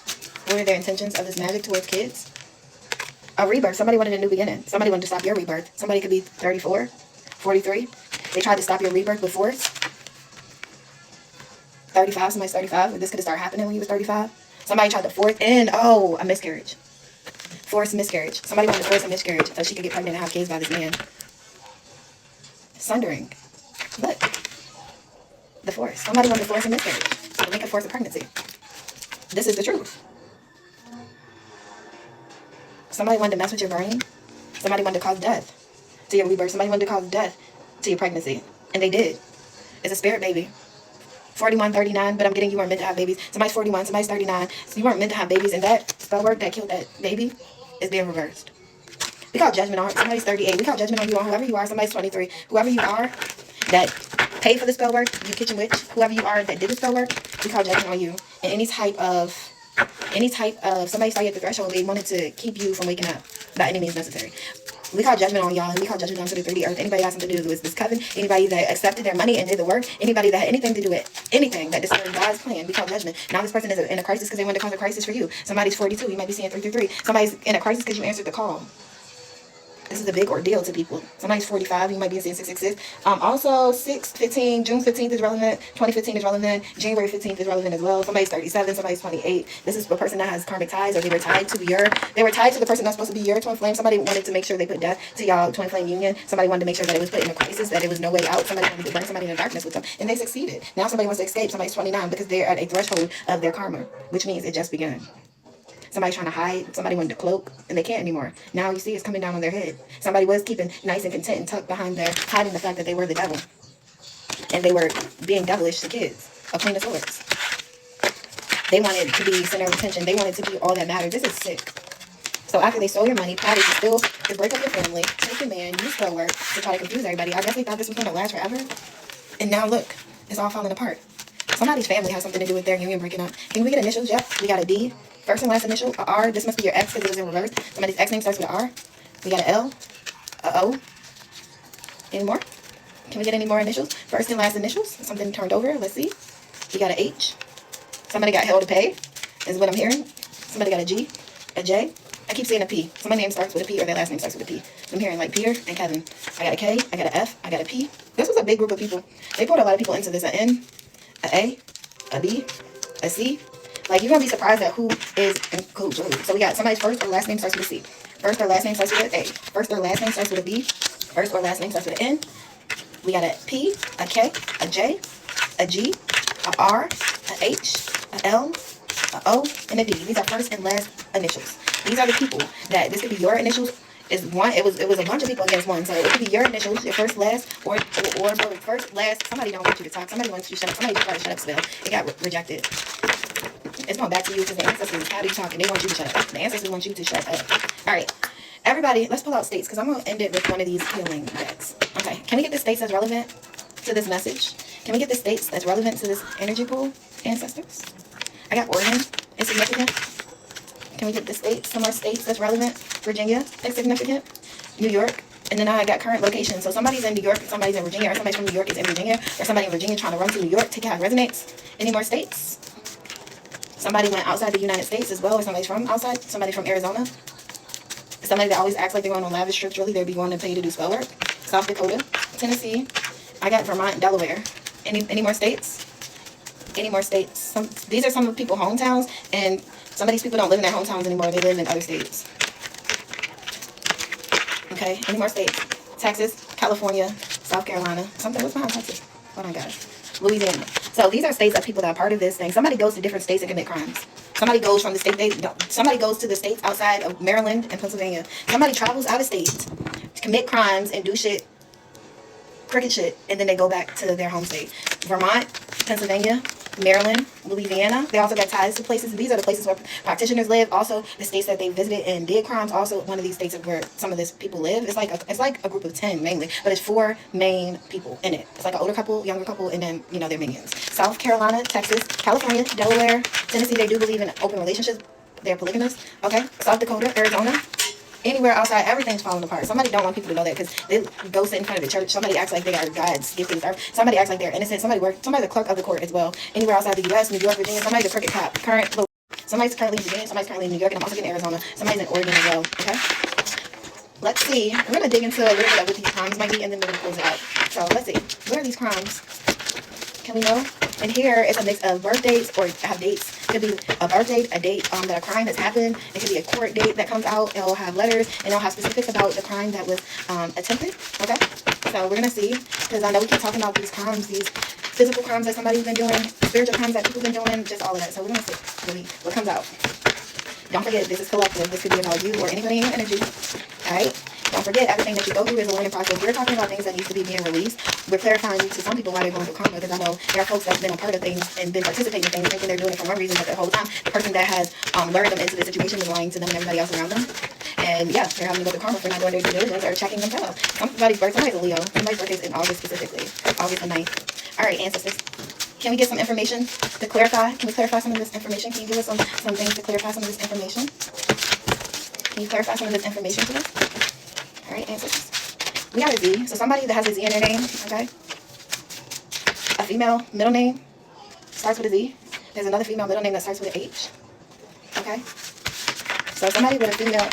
What were their intentions of this magic towards kids? A rebirth. Somebody wanted a new beginning. Somebody wanted to stop your rebirth. Somebody could be 34, 43. They tried to stop your rebirth with force. 35. Somebody's 35. This could have started happening when you was 35. Somebody tried to force in. Oh, a miscarriage. Forced miscarriage. Somebody wanted to force a miscarriage so she could get pregnant and have kids by this man. Sundering. Look. The force. Somebody wanted to force a miscarriage. So they could force a pregnancy. This is the truth. Somebody wanted to mess with your brain. Somebody wanted to cause death to your rebirth. Somebody wanted to cause death to your pregnancy. And they did. It's a spirit baby. 41, 39, but I'm getting you weren't meant to have babies. Somebody's 41, somebody's 39. So you weren't meant to have babies, and that spell work that killed that baby is being reversed. We call judgment on somebody's 38. We call judgment on you, on whoever you are. Somebody's 23. Whoever you are that paid for the spell work, you kitchen witch, whoever you are that did the spell work, we call judgment on you. And any type of Any type of somebody saw you at the threshold, they wanted to keep you from waking up by any means necessary. We call judgment on y'all, and we call judgment onto the 3D earth. Anybody has something to do with this coven, anybody that accepted their money and did the work, anybody that had anything to do with anything that disturbed God's plan, we call judgment. Now this person is in a crisis because they wanted to cause a crisis for you. Somebody's 42, you might be seeing 333. Somebody's in a crisis because you answered the call. This is a big ordeal to people. Somebody's 45, you might be seeing 666. Also, 6/15, June 15th is relevant, 2015 is relevant, January 15th is relevant as well. Somebody's 37, somebody's 28. This is a person that has karmic ties, or they were tied to the person that's supposed to be your twin flame. Somebody wanted to make sure they put death to y'all twin flame union. Somebody wanted to make sure that it was put in a crisis, that there was no way out. Somebody wanted to burn somebody in the darkness with them, and they succeeded. Now somebody wants to escape. Somebody's 29 because they're at a threshold of their karma, which means it just began. Somebody trying to hide, somebody wanted to cloak, and they can't anymore. Now you see it's coming down on their head. Somebody was keeping nice and content and tucked behind their, hiding the fact that they were the devil. And they were being devilish to kids, a Queen of Swords. They wanted to be center of attention. They wanted to be all that mattered. This is sick. So after they stole your money, plotted to break up your family, take your man, use spell work to try to confuse everybody. I definitely thought this was going to last forever. And now look, it's all falling apart. Somebody's family has something to do with their union breaking up. Can we get initials? Yep, we got a D. First and last initial, a R. This must be your ex because it was in reverse. Somebody's ex name starts with an R. We got an L, a O. Any more? Can we get any more initials? First and last initials. Something turned over. Let's see. We got an H. Somebody got hell to pay, is what I'm hearing. Somebody got a G, a J. I keep saying a P. Somebody's name starts with a P or their last name starts with a P. I'm hearing like Peter and Kevin. I got a K, I got an F, I got a P. This was a big group of people. They put a lot of people into this. An N, a B, a C. Like, you're going to be surprised at who is in cahoots with who. So we got somebody's first or last name starts with a C. First or last name starts with an A. First or last name starts with a B. First or last name starts with an N. We got a P, a K, a J, a G, a R, a H, a L, a O, and a D. These are first and last initials. These are the people that, this could be your initials. Is one, it was a bunch of people against one, so it could be your initials, your first, last, or both. First, last. Somebody don't want you to talk. Somebody wants you to shut up. Somebody tried to shut up spell. It got rejected. It's going back to you because the ancestors, how do you talk? And they want you to shut up. The ancestors want you to shut up. All right, everybody, let's pull out states because I'm going to end it with one of these healing decks. Okay, can we get the states that's relevant to this message? Can we get the states that's relevant to this energy pool, ancestors? I got Oregon. It's significant. Can we get the states, some more states that's relevant? Virginia, that's significant. New York. And then I got current location. So somebody's in New York, somebody's in Virginia, or somebody from New York is in Virginia, or somebody in Virginia trying to run to New York. Take it how it resonates. Any more states? Somebody went outside the United States as well, or somebody's from outside. Somebody from Arizona. Somebody that always acts like they're going on lavish trips. Really, they'd be going to pay to do spell work. South Dakota, Tennessee. I got Vermont, Delaware. Any more states? Any more states? These are some of the people's hometowns, and some of these people don't live in their hometowns anymore. They live in other states. Okay, any more states? Texas, California, South Carolina. Something, what's behind Texas? Hold on, guys. Louisiana. So these are states of people that are part of this thing. Somebody goes to different states and commit crimes. Somebody goes from the state, somebody goes to the states outside of Maryland and Pennsylvania. Somebody travels out of state to commit crimes and do shit, crooked shit, and then they go back to their home state. Vermont, Pennsylvania, Maryland, Louisiana. They also got ties to places. These are the places where practitioners live. Also, the states that they visited and did crimes. Also, one of these states where some of these people live. It's like a group of 10 mainly, but it's 4 main people in it. It's like an older couple, younger couple, and then their minions. South Carolina, Texas, California, Delaware, Tennessee. They do believe in open relationships. They're polygamous. Okay, South Dakota, Arizona. Anywhere outside, everything's falling apart. Somebody don't want people to know that because they go sit in front of the church. Somebody acts like they are God's gifted. Somebody acts like they're innocent. Somebody's the clerk of the court as well. Anywhere outside the U.S., New York, Virginia, somebody's a crooked cop. Somebody's currently in Virginia. Somebody's currently in New York, and I'm also getting Arizona. Somebody's in Oregon as well. Okay. Let's see. We're gonna dig into a little bit of what these crimes might be, and then we're gonna close it out. So let's see. What are these crimes? Can we know? And here is a mix of birth dates or have dates. It could be a birth date, a date that a crime has happened. It could be a court date that comes out. It'll have letters and it'll have specifics about the crime that was attempted. Okay, so we're gonna see, because I know we keep talking about these crimes, these physical crimes that somebody's been doing, spiritual crimes that people have been doing, just all of that. So we're gonna see really what comes out. Don't forget, this is collective. This could be about you or anybody in your energy. All right. Don't forget, everything that you go through is a learning process. We're talking about things that need to be being released. We're clarifying to some people why they're going through karma, because I know there are folks that have been a part of things and been participating in things, thinking they're doing it for one reason, but the whole time, the person that has lured them into the situation is lying to them and everybody else around them. And yeah, they're having to go through karma for not doing their due diligence or checking themselves. Somebody's birthday is a Leo. Somebody's birthday is in August specifically. August the 9th. All right, ancestors. Can we get some information to clarify? Can we clarify some of this information? Can you give us some things to clarify some of this information? Can you clarify some of this information to us? All right, answers. We got a Z. So somebody that has a Z in their name, okay? A female middle name starts with a Z. There's another female middle name that starts with an H. Okay? So somebody with a female,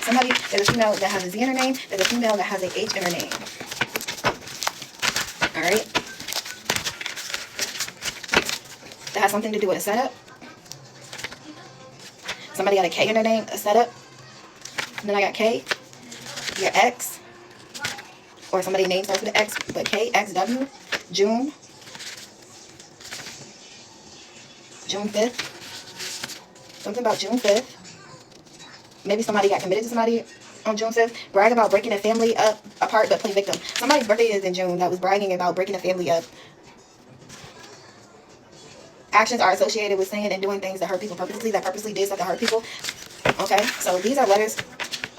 there's a female that has a Z in her name, there's a female that has an H in her name. Alright? That has something to do with a setup. Somebody got a K in their name, a setup. And then I got K, your X, or somebody's name starts with an X, but K, X, W, June 5th. Something about June 5th. Maybe somebody got committed to somebody on June 5th. Brag about breaking a family apart, but play victim. Somebody's birthday is in June that was bragging about breaking a family up. Actions are associated with saying and doing things that hurt people purposely, that purposely did stuff that hurt people. Okay, so these are letters.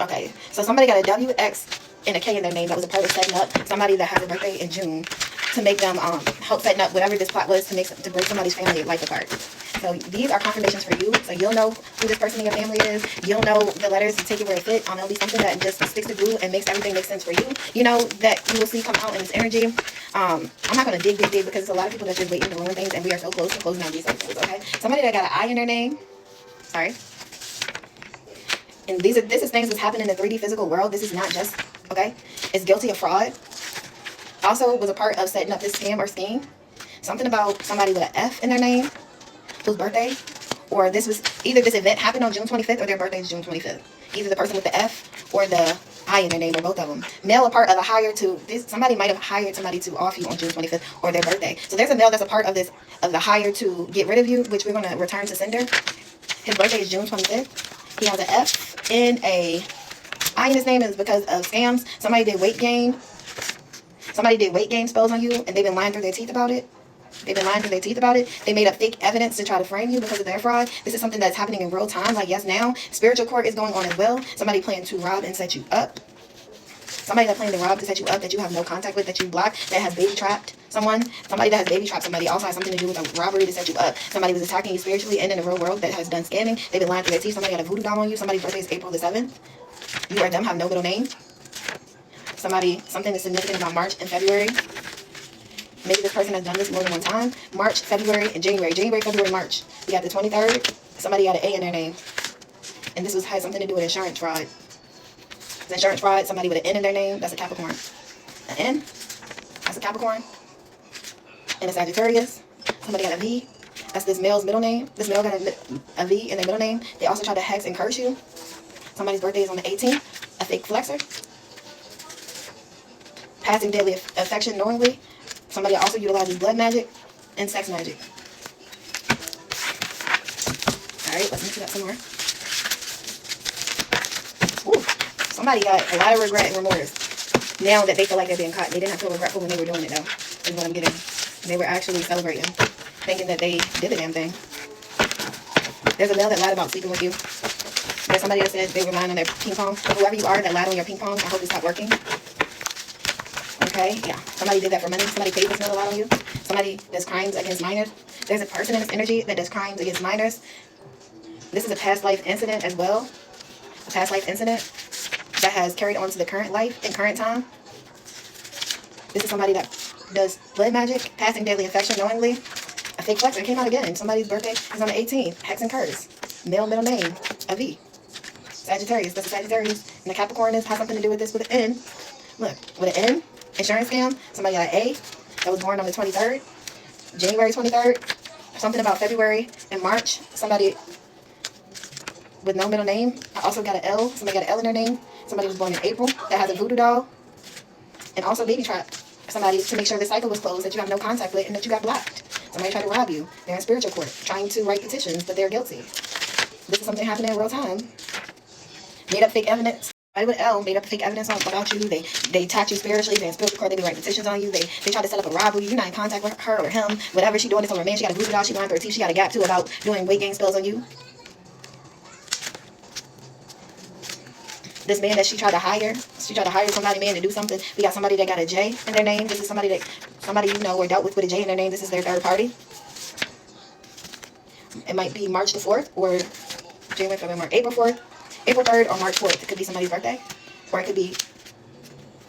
Okay, so somebody got a W, X, and a K in their name that was a part of setting up somebody that has a birthday in June to make them help setting up whatever this plot was to break somebody's family life apart. So these are confirmations for you. So you'll know who this person in your family is. You'll know the letters and take it where it fits. It'll be something that just sticks to glue and makes everything make sense for you. You know that you will see come out in this energy. I'm not going to dig because there's a lot of people that's just waiting to ruin things, and we are so close to closing out these cycles, okay? Somebody that got an I in their name. Sorry. And this is things that's happening in the 3D physical world. This is not just, okay? It's guilty of fraud. Also was a part of setting up this scam or scheme. Something about somebody with an F in their name, whose birthday, or this was either this event happened on June 25th or their birthday is June 25th. Either the person with the F or the I in their name, or both of them. Male a part of a hire to this. Somebody might have hired somebody to off you on June 25th or their birthday. So there's a male that's a part of this, of the hire to get rid of you, which we're going to return to sender. His birthday is June 25th. He has an F and a I in his name is because of scams. Somebody did weight gain. Somebody did weight gain spells on you, and they've been lying through their teeth about it. They made up fake evidence to try to frame you because of their fraud. This is something that's happening in real time, like yes now. Spiritual court is going on as well. Somebody planning to rob and set you up. Somebody that's planning to rob to set you up that you have no contact with, that you blocked, that has baby trapped someone. Somebody that has baby trapped somebody also has something to do with a robbery to set you up. Somebody was attacking you spiritually and in the real world that has done scamming. They've been lying through their teeth. Somebody got a voodoo doll on you. Somebody's birthday is April the 7th. You or them have no middle name. Something that's significant about March and February. Maybe this person has done this more than one time. March, February, and January. January, February, March. We got the 23rd. Somebody got an A in their name. And this has something to do with insurance fraud. It's insurance fraud. Somebody with an N in their name. That's a Capricorn. An N. That's a Capricorn. And a Sagittarius. Somebody got a V. That's this male's middle name. This male got a V in their middle name. They also try to hex and curse you. Somebody's birthday is on the 18th. A fake flexor. Passing daily affection knowingly. Somebody also utilizes blood magic and sex magic. Alright, let's mix it up some more. Ooh, somebody got a lot of regret and remorse now that they feel like they're being caught. They didn't have to feel regretful when they were doing it, though, is what I'm getting. They were actually celebrating, thinking that they did the damn thing. There's a male that lied about sleeping with you. There's somebody that said they were lying on their ping pong. So whoever you are that lied on your ping pong, I hope it stopped working. Okay, yeah. Somebody did that for money. Somebody paid this a lot on you. Somebody does crimes against minors. There's a person in this energy that does crimes against minors. This is a past life incident as well. A past life incident that has carried on to the current life and current time. This is somebody that does blood magic, passing daily affection knowingly. A fake flexor came out again. Somebody's birthday is on the 18th. Hex and curse. Male middle name. A V. Sagittarius. That's a Sagittarius. And the Capricorn has something to do with this with an N. Look, with an N. Insurance scam. Somebody got an A that was born on the 23rd. January 23rd. Something about February and March. Somebody with no middle name. I also got an L. Somebody got an L in their name. Somebody was born in April that has a voodoo doll. And also baby trapped. Somebody to make sure the cycle was closed that you have no contact with and that you got blocked. Somebody tried to rob you. They're in spiritual court trying to write petitions, but they're guilty. This is something happening in real time. Made up fake evidence. Somebody with L made up fake evidence about you. They attacked you spiritually. They're in spiritual court. They be writing petitions on you. They try to set up a robbery. You're not in contact with her or him. Whatever she doing, it's on her man. She got a voodoo doll. She lying through her teeth. She got a gap too about doing weight gain spells on you. This man that she tried to hire somebody man to do something. We got somebody that got a J in their name. This is somebody you know or dealt with a J in their name. This is their third party. It might be March the 4th or January, February, March, April 4th, April 3rd, or March 4th. It could be somebody's birthday, or it could be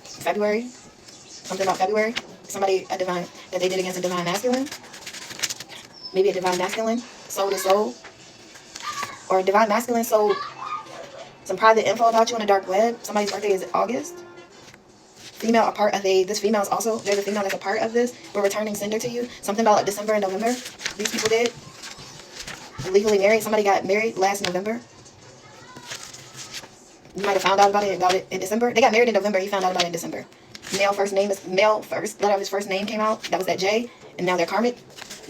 February, something about February. Somebody, a divine, that they did against a divine masculine. Maybe a divine masculine sold his soul, or a divine masculine sold some private info about you on the dark web. Somebody's birthday is August. Female, a part of this female is also, there's a female that's a part of this. We're returning sender to you. Something about December and November. These people did. Legally married. Somebody got married last November. You might have found out about it in December. They got married in November. He found out about it in December. Male first letter of his first name came out. That was that J. And now they're karmic.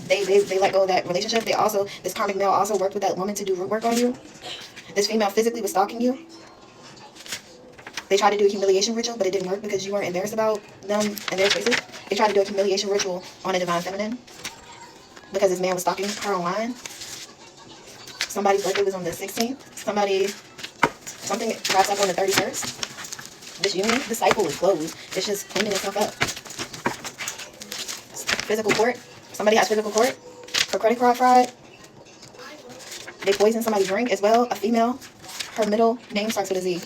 They let go of that relationship. This karmic male also worked with that woman to do root work on you. This female physically was stalking you. They tried to do a humiliation ritual, but it didn't work because you weren't embarrassed about them and their choices. They tried to do a humiliation ritual on a divine feminine because this man was stalking her online. Somebody's birthday was on the 16th. Something wraps up on the 31st. This union, the cycle is closed. It's just cleaning itself up. Physical court. Somebody has physical court for credit card fraud. They poisoned somebody's drink as well. A female. Her middle name starts with a Z.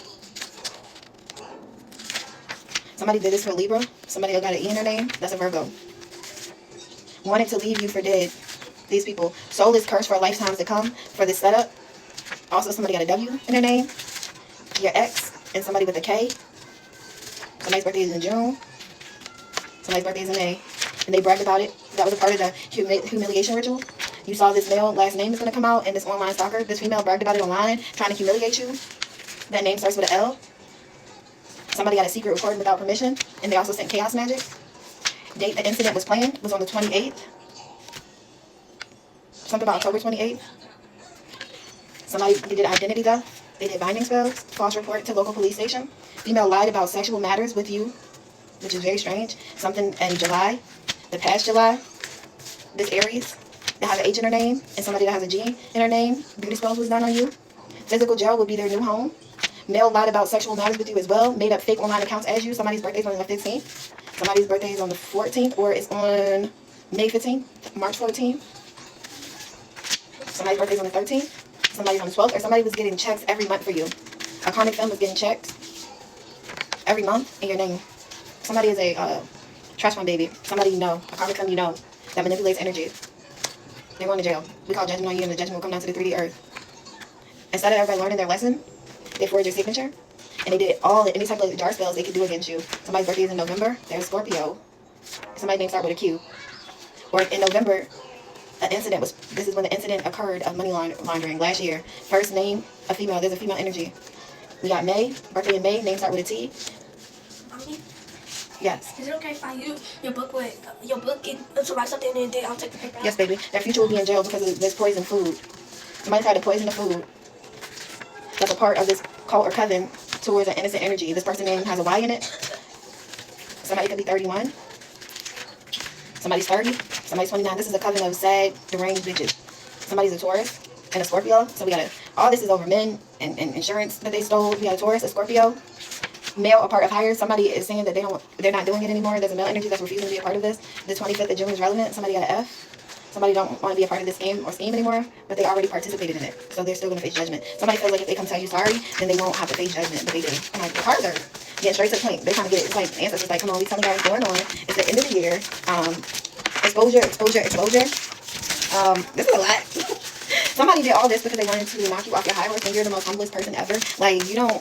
Somebody did this for a Libra. Somebody got an E in their name. That's a Virgo. Wanted to leave you for dead. These people. Soul is cursed for lifetimes to come for this setup. Also, somebody got a W in their name. Your ex and somebody with a K. Somebody's birthday is in June. Somebody's birthday is in May. And they bragged about it. That was a part of the humiliation ritual. You saw this male last name is going to come out, and this online stalker, this female bragged about it online, trying to humiliate you. That name starts with an L. Somebody got a secret recording without permission, and they also sent chaos magic. Date the incident was planned was on the 28th. Something about October 28th. Somebody did identity theft. They did binding spells. False report to local police station. Female lied about sexual matters with you, which is very strange. Something in July, the past July. This Aries that has an H in her name, and somebody that has a G in her name. Beauty spells was done on you. Physical jail will be their new home. Male lied about sexual matters with you as well. Made up fake online accounts as you. Somebody's birthday is on the 15th. Somebody's birthday is on the 14th, or it's on May 15th, March 14th. Somebody's birthday is on the 13th. Somebody's on the 12th, or somebody was getting checks every month for you. A karmic femme was getting checks every month in your name. Somebody is a trust fund baby. Somebody you know, a karmic femme you know, that manipulates energy. They're going to jail. We call judgment on you, and the judgment will come down to the 3D earth. Instead of everybody learning their lesson, they forged your signature, and they did any type of jar spells they could do against you. Somebody's birthday is in November. They're a Scorpio. Somebody's name starts with a Q. Or in November, this is when the incident occurred of money laundering last year. First name, a female. There's a female energy. We got May, birthday in May, name start with a T. Mommy? Yes. Is it okay if I use your book and to write something and then I'll take the paper out? Yes, baby. Their future will be in jail because there's poisoned food. Somebody tried to poison the food. That's a part of this cult or coven towards an innocent energy. This person's name has a Y in it. Somebody could be 31. Somebody's 30. Somebody's 29. This is a coven of sad, deranged bitches. Somebody's a Taurus and a Scorpio. So we got all this is over men and insurance that they stole. We got a Taurus, a Scorpio. Male, a part of higher. Somebody is saying that they're not doing it anymore. There's a male energy that's refusing to be a part of this. The 25th of June is relevant. Somebody got an F. Somebody don't want to be a part of this game or scheme anymore, but they already participated in it. So they're still going to face judgment. Somebody feels like if they come tell you sorry, then they won't have to face judgment, but they do. I'm like, the cards are getting straight to the point. They're trying to get it. It's like the ancestors like, come on, we telling you what's going on. It's the end of the year. Exposure. This is a lot. Somebody did all this because they wanted to knock you off your high horse and you're the most humblest person ever. Like, you're humble.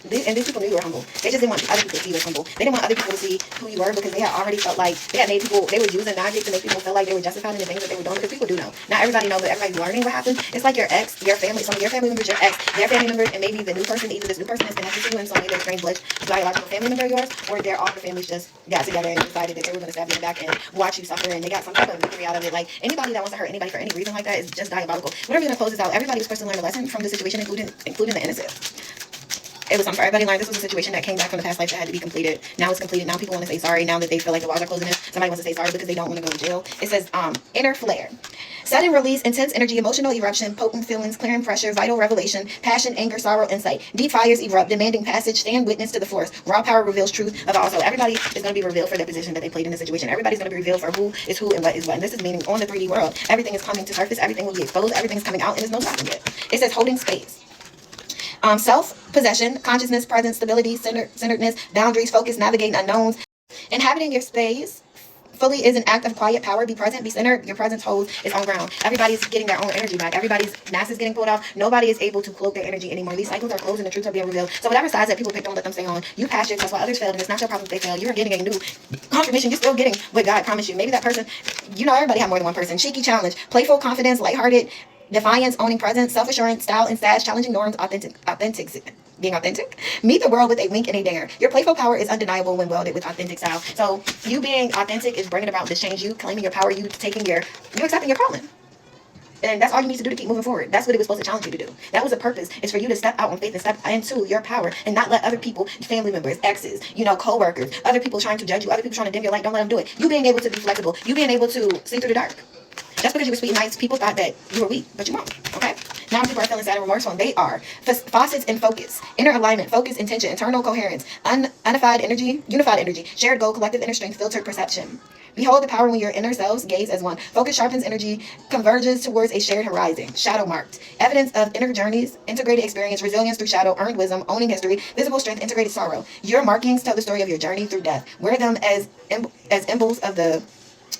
And these people knew you were humble. They just didn't want other people to see you as humble. They didn't want other people to see who you were because they had already felt like they were using magic to make people feel like they were justified in the things that they were doing, because people do know. Not everybody knows, but everybody's learning what happened. It's like your ex, your family, some of your family members, your ex, their family members, and maybe the new person, either this new person is connected to you in some way, they're strange blood, biological family member of yours, or all the families just got together and decided that they were going to stab you in the back and watch you suffer, and they got some type of victory out of it. Like, anybody that wants to hurt anybody for any reason like that is just diabolical. Whatever you're going to close this out, everybody was supposed to learn a lesson from the situation, including the innocent. It was something for everybody to learn. This was a situation that came back from the past life that had to be completed. Now it's completed. Now people want to say sorry. Now that they feel like the walls are closing in, somebody wants to say sorry because they don't want to go to jail. It says, inner flare. Sudden release, intense energy, emotional eruption, potent feelings, clearing pressure, vital revelation, passion, anger, sorrow, insight. Deep fires erupt, demanding passage, stand witness to the force. Raw power reveals truth of all. So everybody is going to be revealed for their position that they played in the situation. Everybody's going to be revealed for who is who and what is what. And this is meaning on the 3D world. Everything is coming to surface. Everything will be exposed. Everything's coming out, and there's no stopping it. It says holding space. Self-possession, consciousness, presence, stability, centeredness, boundaries, focus, navigating unknowns. Inhabiting your space fully is an act of quiet power. Be present, be centered. Your presence holds its own ground. Everybody's getting their own energy back. Everybody's mask is getting pulled off. Nobody is able to cloak their energy anymore. These cycles are closed and the truths are being revealed. So whatever sides that people pick, don't let them stay on. You passed your test while others failed, and it's not your problem if they failed. You're getting a new confirmation. You're still getting what God promised you. Maybe that person, everybody have more than one person. Cheeky challenge, playful confidence, lighthearted, defiance, owning presence, self-assurance, style and stash, challenging norms, being authentic. Meet the world with a wink and a dare. Your playful power is undeniable when welded with authentic style. So you being authentic is bringing about this change. You claiming your power. You accepting your calling. And that's all you need to do to keep moving forward. That's what it was supposed to challenge you to do. That was the purpose. It's for you to step out on faith and step into your power and not let other people, family members, exes, co-workers, other people trying to judge you, other people trying to dim your light. Don't let them do it. You being able to be flexible. You being able to see through the dark. Just because you were sweet and nice, people thought that you were weak, but you weren't. Okay? Now people are feeling sad and remorseful, and they are. Facets and focus, inner alignment, focus, intention, internal coherence, unified energy, shared goal, collective inner strength, filtered perception. Behold the power when your inner selves gaze as one. Focus sharpens energy, converges towards a shared horizon. Shadow marked. Evidence of inner journeys, integrated experience, resilience through shadow, earned wisdom, owning history, visible strength, integrated sorrow. Your markings tell the story of your journey through death. Wear them as symbols of the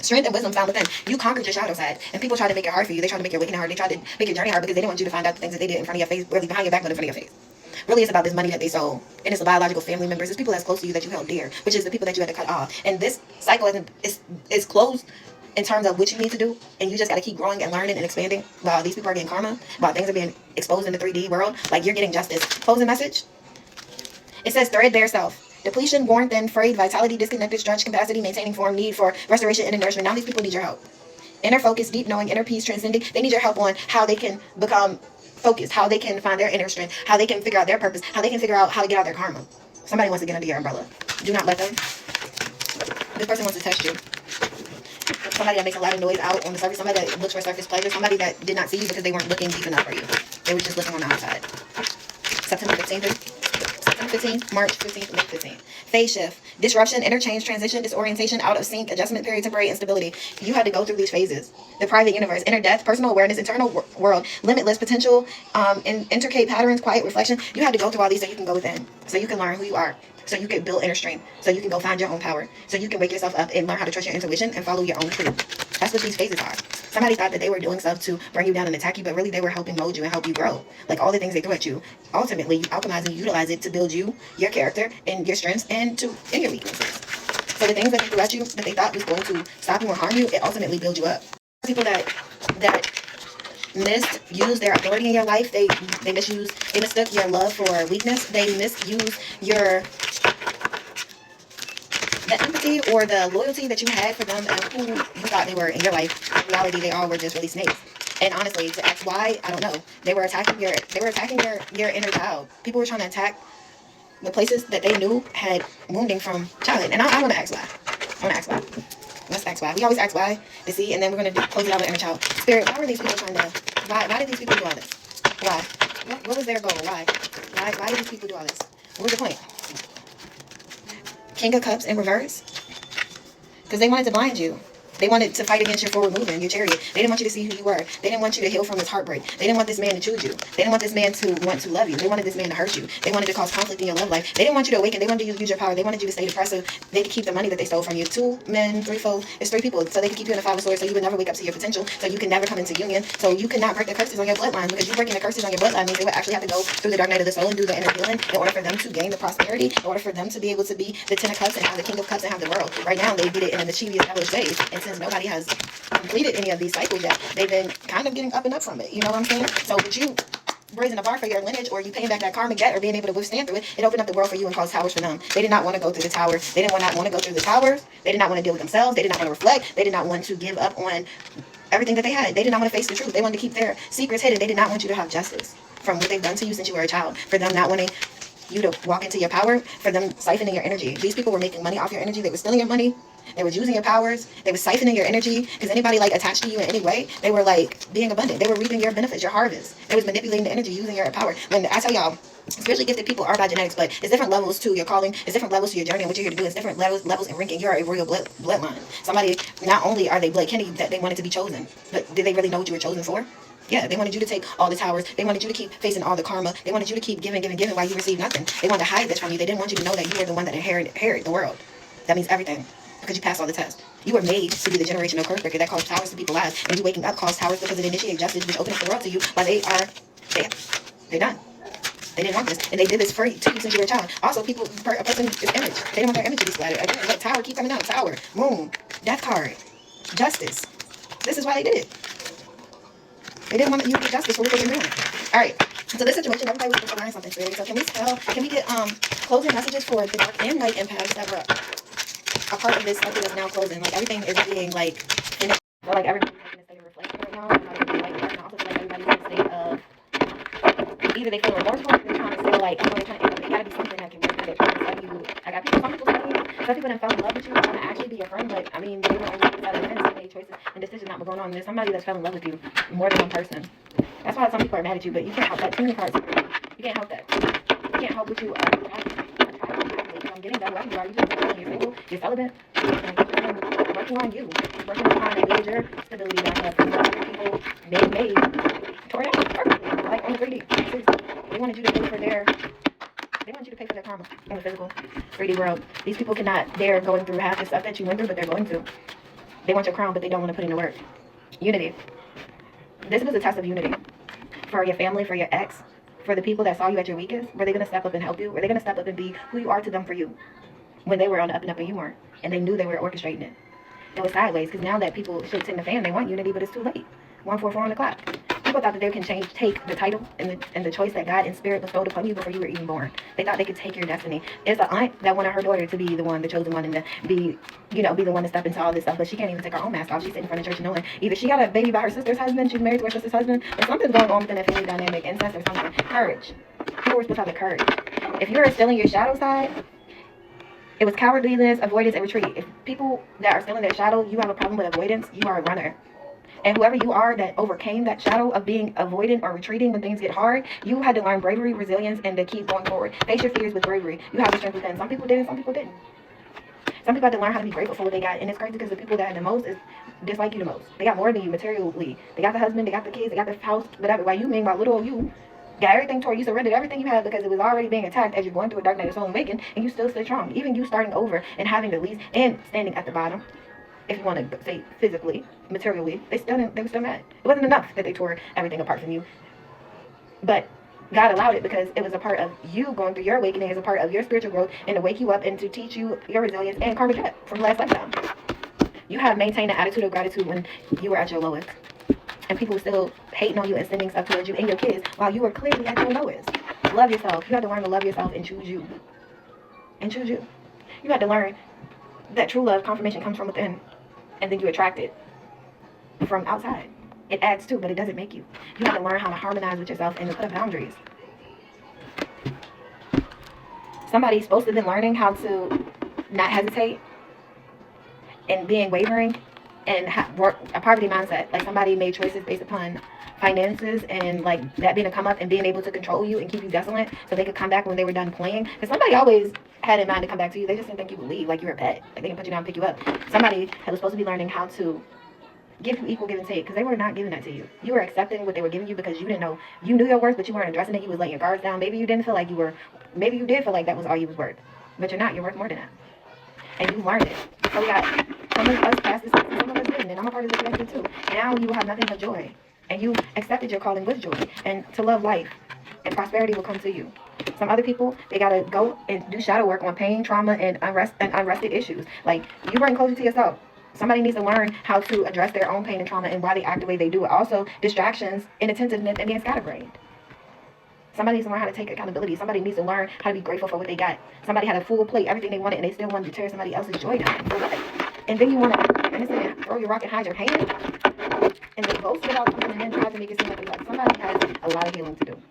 strength and wisdom found within. You conquered your shadow side, and people try to make it hard for you. They try to make your awakening hard. They try to make your journey hard because they didn't want you to find out the things that they did in front of your face, really behind your back, but in front of your face. Really, it's about this money that they stole, and it's the biological family members. It's people that's close to you that you held dear, which is the people that you had to cut off. And this cycle is closed in terms of what you need to do, and you just got to keep growing and learning and expanding while these people are getting karma, while things are being exposed in the 3D world. Like, you're getting justice. Closing message. It says threadbare self. Depletion, worn thin, frayed, vitality, disconnected, stretched, capacity, maintaining form, need for restoration and nourishment. Now these people need your help. Inner focus, deep knowing, inner peace, transcending. They need your help on how they can become focused, how they can find their inner strength, how they can figure out their purpose, how they can figure out how to get out of their karma. Somebody wants to get under your umbrella. Do not let them. This person wants to test you. Somebody that makes a lot of noise out on the surface, somebody that looks for surface pleasure, somebody that did not see you because they weren't looking deep enough for you. They were just looking on the outside. September 15th. March 15th, May 15th. Phase shift, disruption, interchange, transition, disorientation, out of sync, adjustment period, temporary instability. You had to go through these phases. The private universe, inner death, personal awareness, internal world, limitless potential, intricate patterns, quiet reflection. You had to go through all these so you can go within, so you can learn who you are, so you can build inner strength, so you can go find your own power, so you can wake yourself up and learn how to trust your intuition and follow your own truth. That's what these phases are. Somebody thought that they were doing stuff to bring you down and attack you, but really they were helping mold you and help you grow. Like, all the things they threw at you, ultimately you alchemize and utilize it to build you, your character, and your strengths, and your weaknesses. So the things that they threw at you that they thought was going to stop you or harm you, it ultimately builds you up. People that misuse their authority in your life, they mistook your love for weakness, they misuse the empathy or the loyalty that you had for them and who you thought they were in your life. In reality, they all were just really snakes. And honestly, to ask why, I don't know. They were attacking your inner child. People were trying to attack the places that they knew had wounding from childhood. And I want to ask why. Let's ask why. We always ask why to see, and then we're going to close it out with inner child. Spirit, why were these people why did these people do all this? Why? What was their goal? Why did these people do all this? What was the point? King of Cups in reverse, because they wanted to blind you. They wanted to fight against your forward movement, your chariot. They didn't want you to see who you were. They didn't want you to heal from this heartbreak. They didn't want this man to choose you. They didn't want this man to want to love you. They wanted this man to hurt you. They wanted to cause conflict in your love life. They didn't want you to awaken. They wanted you to use your power. They wanted you to stay depressive. They could keep the money that they stole from you. 2 men, 3 foes. It's 3 people. So they could keep you in the 5 of swords, so you would never wake up to your potential. So you can never come into union. So you cannot break the curses on your bloodline, because you breaking the curses on your bloodline means they would actually have to go through the dark night of the soul and do the inner healing in order for them to gain the prosperity, in order for them to be able to be the 10 of Cups and have the King of Cups and have the world. Right now, they did it in a mischievous, devilish ways. And since nobody has completed any of these cycles yet, they've been kind of getting up and up from it. You know what I'm saying? So with you raising a bar for your lineage, or you paying back that karmic debt, or being able to withstand through it, it opened up the world for you and caused towers for them. They did not want to go through the tower. They did not want to go through the towers. They did not want to deal with themselves. They did not want to reflect. They did not want to give up on everything that they had. They did not want to face the truth. They wanted to keep their secrets hidden. They did not want you to have justice from what they've done to you since you were a child. For them not wanting you to walk into your power for them siphoning your energy. These people were making money off your energy. They were stealing your money. They were using your powers. They were siphoning your energy. Because anybody like attached to you in any way, they were like being abundant. They were reaping your benefits, your harvest. They was manipulating the energy, using your power. When I tell y'all, spiritually gifted people are by genetics, but it's different levels to your calling. It's different levels to your journey and what you're here to do. It's different levels in ranking. You're a royal bloodline. Somebody, not only are they Blake Kennedy, that they wanted to be chosen, but did they really know what you were chosen for? Yeah, they wanted you to take all the towers. They wanted you to keep facing all the karma. They wanted you to keep giving while you received nothing. They wanted to hide this from you. They didn't want you to know that you were the one that inherited the world. That means everything. Because you passed all the tests. You were made to be the generational curse breaker that caused towers to people's lives. And you waking up caused towers because it initiated justice, which opened up the world to you while they're done. They didn't want this. And they did this for you since you were a child. Also, a person's image. They didn't want their image to be splattered. Again, look, tower, keep coming down. Tower, moon, death card, justice. This is why they did it. They didn't want you to get justice for what they've been doing. All right. So this situation, everybody was supposed to learn something today. So can we get closing messages for the dark and light empaths that were a part of this cycle that's now closing? Like everything is being like finished. So like everybody's in a state of reflection right now. And I also feel like everybody's in a state of either they feel remorseful or they're trying to feel like, they're trying to, it gotta be something that can work with it. I got some people studying you. Some people that fell in love with you want to actually be your friend, but I mean, they were only decided to so many choices and decisions not going on. There's somebody that's fell in love with you more than one person. That's why some people are mad at you, but you can't help that. Too many cards. You can't help that. You can't help what you are. I'm getting that right. You are. You're single. You're celibate. Working on you. Working on trying to build your stability back up. And other people made tore it out perfectly. Like on the 3D. They wanted you to pay for their. They want you to pay for their karma in the physical 3D world. These people cannot dare going through half the stuff that you went through, but they're going to. They want your crown, but they don't want to put in the work. Unity. This was a test of unity. For your family, for your ex, for the people that saw you at your weakest. Were they going to step up and help you? Were they going to step up and be who you are to them for you? When they were on the up and up and you weren't. And they knew they were orchestrating it. It was sideways, because now that people shit's in the fan, they want unity, but it's too late. 1:44 on the clock. People thought that they can take the title and the choice that God and Spirit bestowed upon you before you were even born. They thought they could take your destiny. It's an aunt that wanted her daughter to be the chosen one, and to be the one to step into all this stuff, but she can't even take her own mask off. She's sitting in front of church knowing either she got a baby by her sister's husband, she's married to her sister's husband, or something's going on within that family dynamic, incest or something. Courage. People were supposed to have the courage. If you're still in your shadow side, it was cowardliness, avoidance, and retreat. If people that are still in their shadow, you have a problem with avoidance, you are a runner. And whoever you are that overcame that shadow of being avoidant or retreating when things get hard, you had to learn bravery, resilience, and to keep going forward. Face your fears with bravery. You have the strength within. Some people did, some people didn't. Some people had to learn how to be grateful for what they got. And it's crazy because the people that had the most is dislike you the most. They got more than you materially. They got the husband, they got the kids, they got the house, whatever. While you, meanwhile, little old you, got everything toward you, surrendered everything you had because it was already being attacked as you're going through a dark night of soul awakening, and you still stay strong. Even you starting over and having the least and standing at the bottom. If you want to say physically, materially, they were still mad. It wasn't enough that they tore everything apart from you. But God allowed it because it was a part of you going through your awakening, as a part of your spiritual growth, and to wake you up and to teach you your resilience and karmic debt from last lifetime. You have maintained an attitude of gratitude when you were at your lowest. And people were still hating on you and sending stuff towards you and your kids while you were clearly at your lowest. Love yourself. You had to learn to love yourself and choose you. And choose you. You had to learn that true love, confirmation comes from within. And then you attract it from outside. It adds to, but it doesn't make you. You have to learn how to harmonize with yourself and to put up boundaries. Somebody's supposed to have been learning how to not hesitate and being wavering and work a poverty mindset. Like somebody made choices based upon finances and like that being a come up and being able to control you and keep you desolate so they could come back when they were done playing. Because somebody always had in mind to come back to you. They just didn't think you would leave like you were a pet. Like they can put you down and pick you up. Somebody was supposed to be learning how to give you equal give and take, because they were not giving that to you. You were accepting what they were giving you because you didn't know. You knew your worth, but you weren't addressing it. You was letting your guards down. Maybe you didn't feel like you were. Maybe you did feel like that was all you was worth, but you're not. You're worth more than that, and you learned it. So we got some of us past this, some of us didn't, and I'm a part of this collective too. Now you will have nothing but joy, and you accepted your calling with joy, and to love life, and prosperity will come to you. Some other people, they gotta go and do shadow work on pain, trauma, and unrested issues. Like you bring closure to yourself. Somebody needs to learn how to address their own pain and trauma and why they act the way they do. Also, distractions, inattentiveness, and being scatterbrained. Somebody needs to learn how to take accountability. Somebody needs to learn how to be grateful for what they got. Somebody had a full plate, everything they wanted, and they still wanted to tear somebody else's joy down. For what? And then you want to throw your rock and hide your hand, and then boast about something and then try to make it seem like somebody has a lot of healing to do.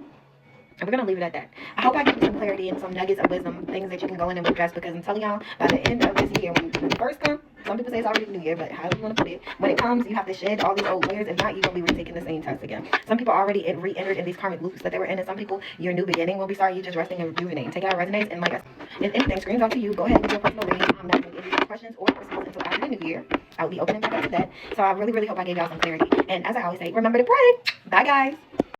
And we're gonna leave it at that. I hope I give you some clarity and some nuggets of wisdom, things that you can go in and address, because I'm telling y'all, by the end of this year, when the first comes, some people say it's already the new year, but however you want to put it, when it comes, you have to shed all these old layers. If not, you're gonna be retaking the same test again. Some people already re-entered in these karmic loops that they were in, and some people, your new beginning will be starting. You just resting and rejuvenating. Take out resonates, and like I said, if anything screams out to you, go ahead and give your personal reading. I'm not gonna give you questions or response until after the new year. I'll be opening back up to that. So I really, really hope I gave y'all some clarity. And as I always say, remember to pray. Bye, guys.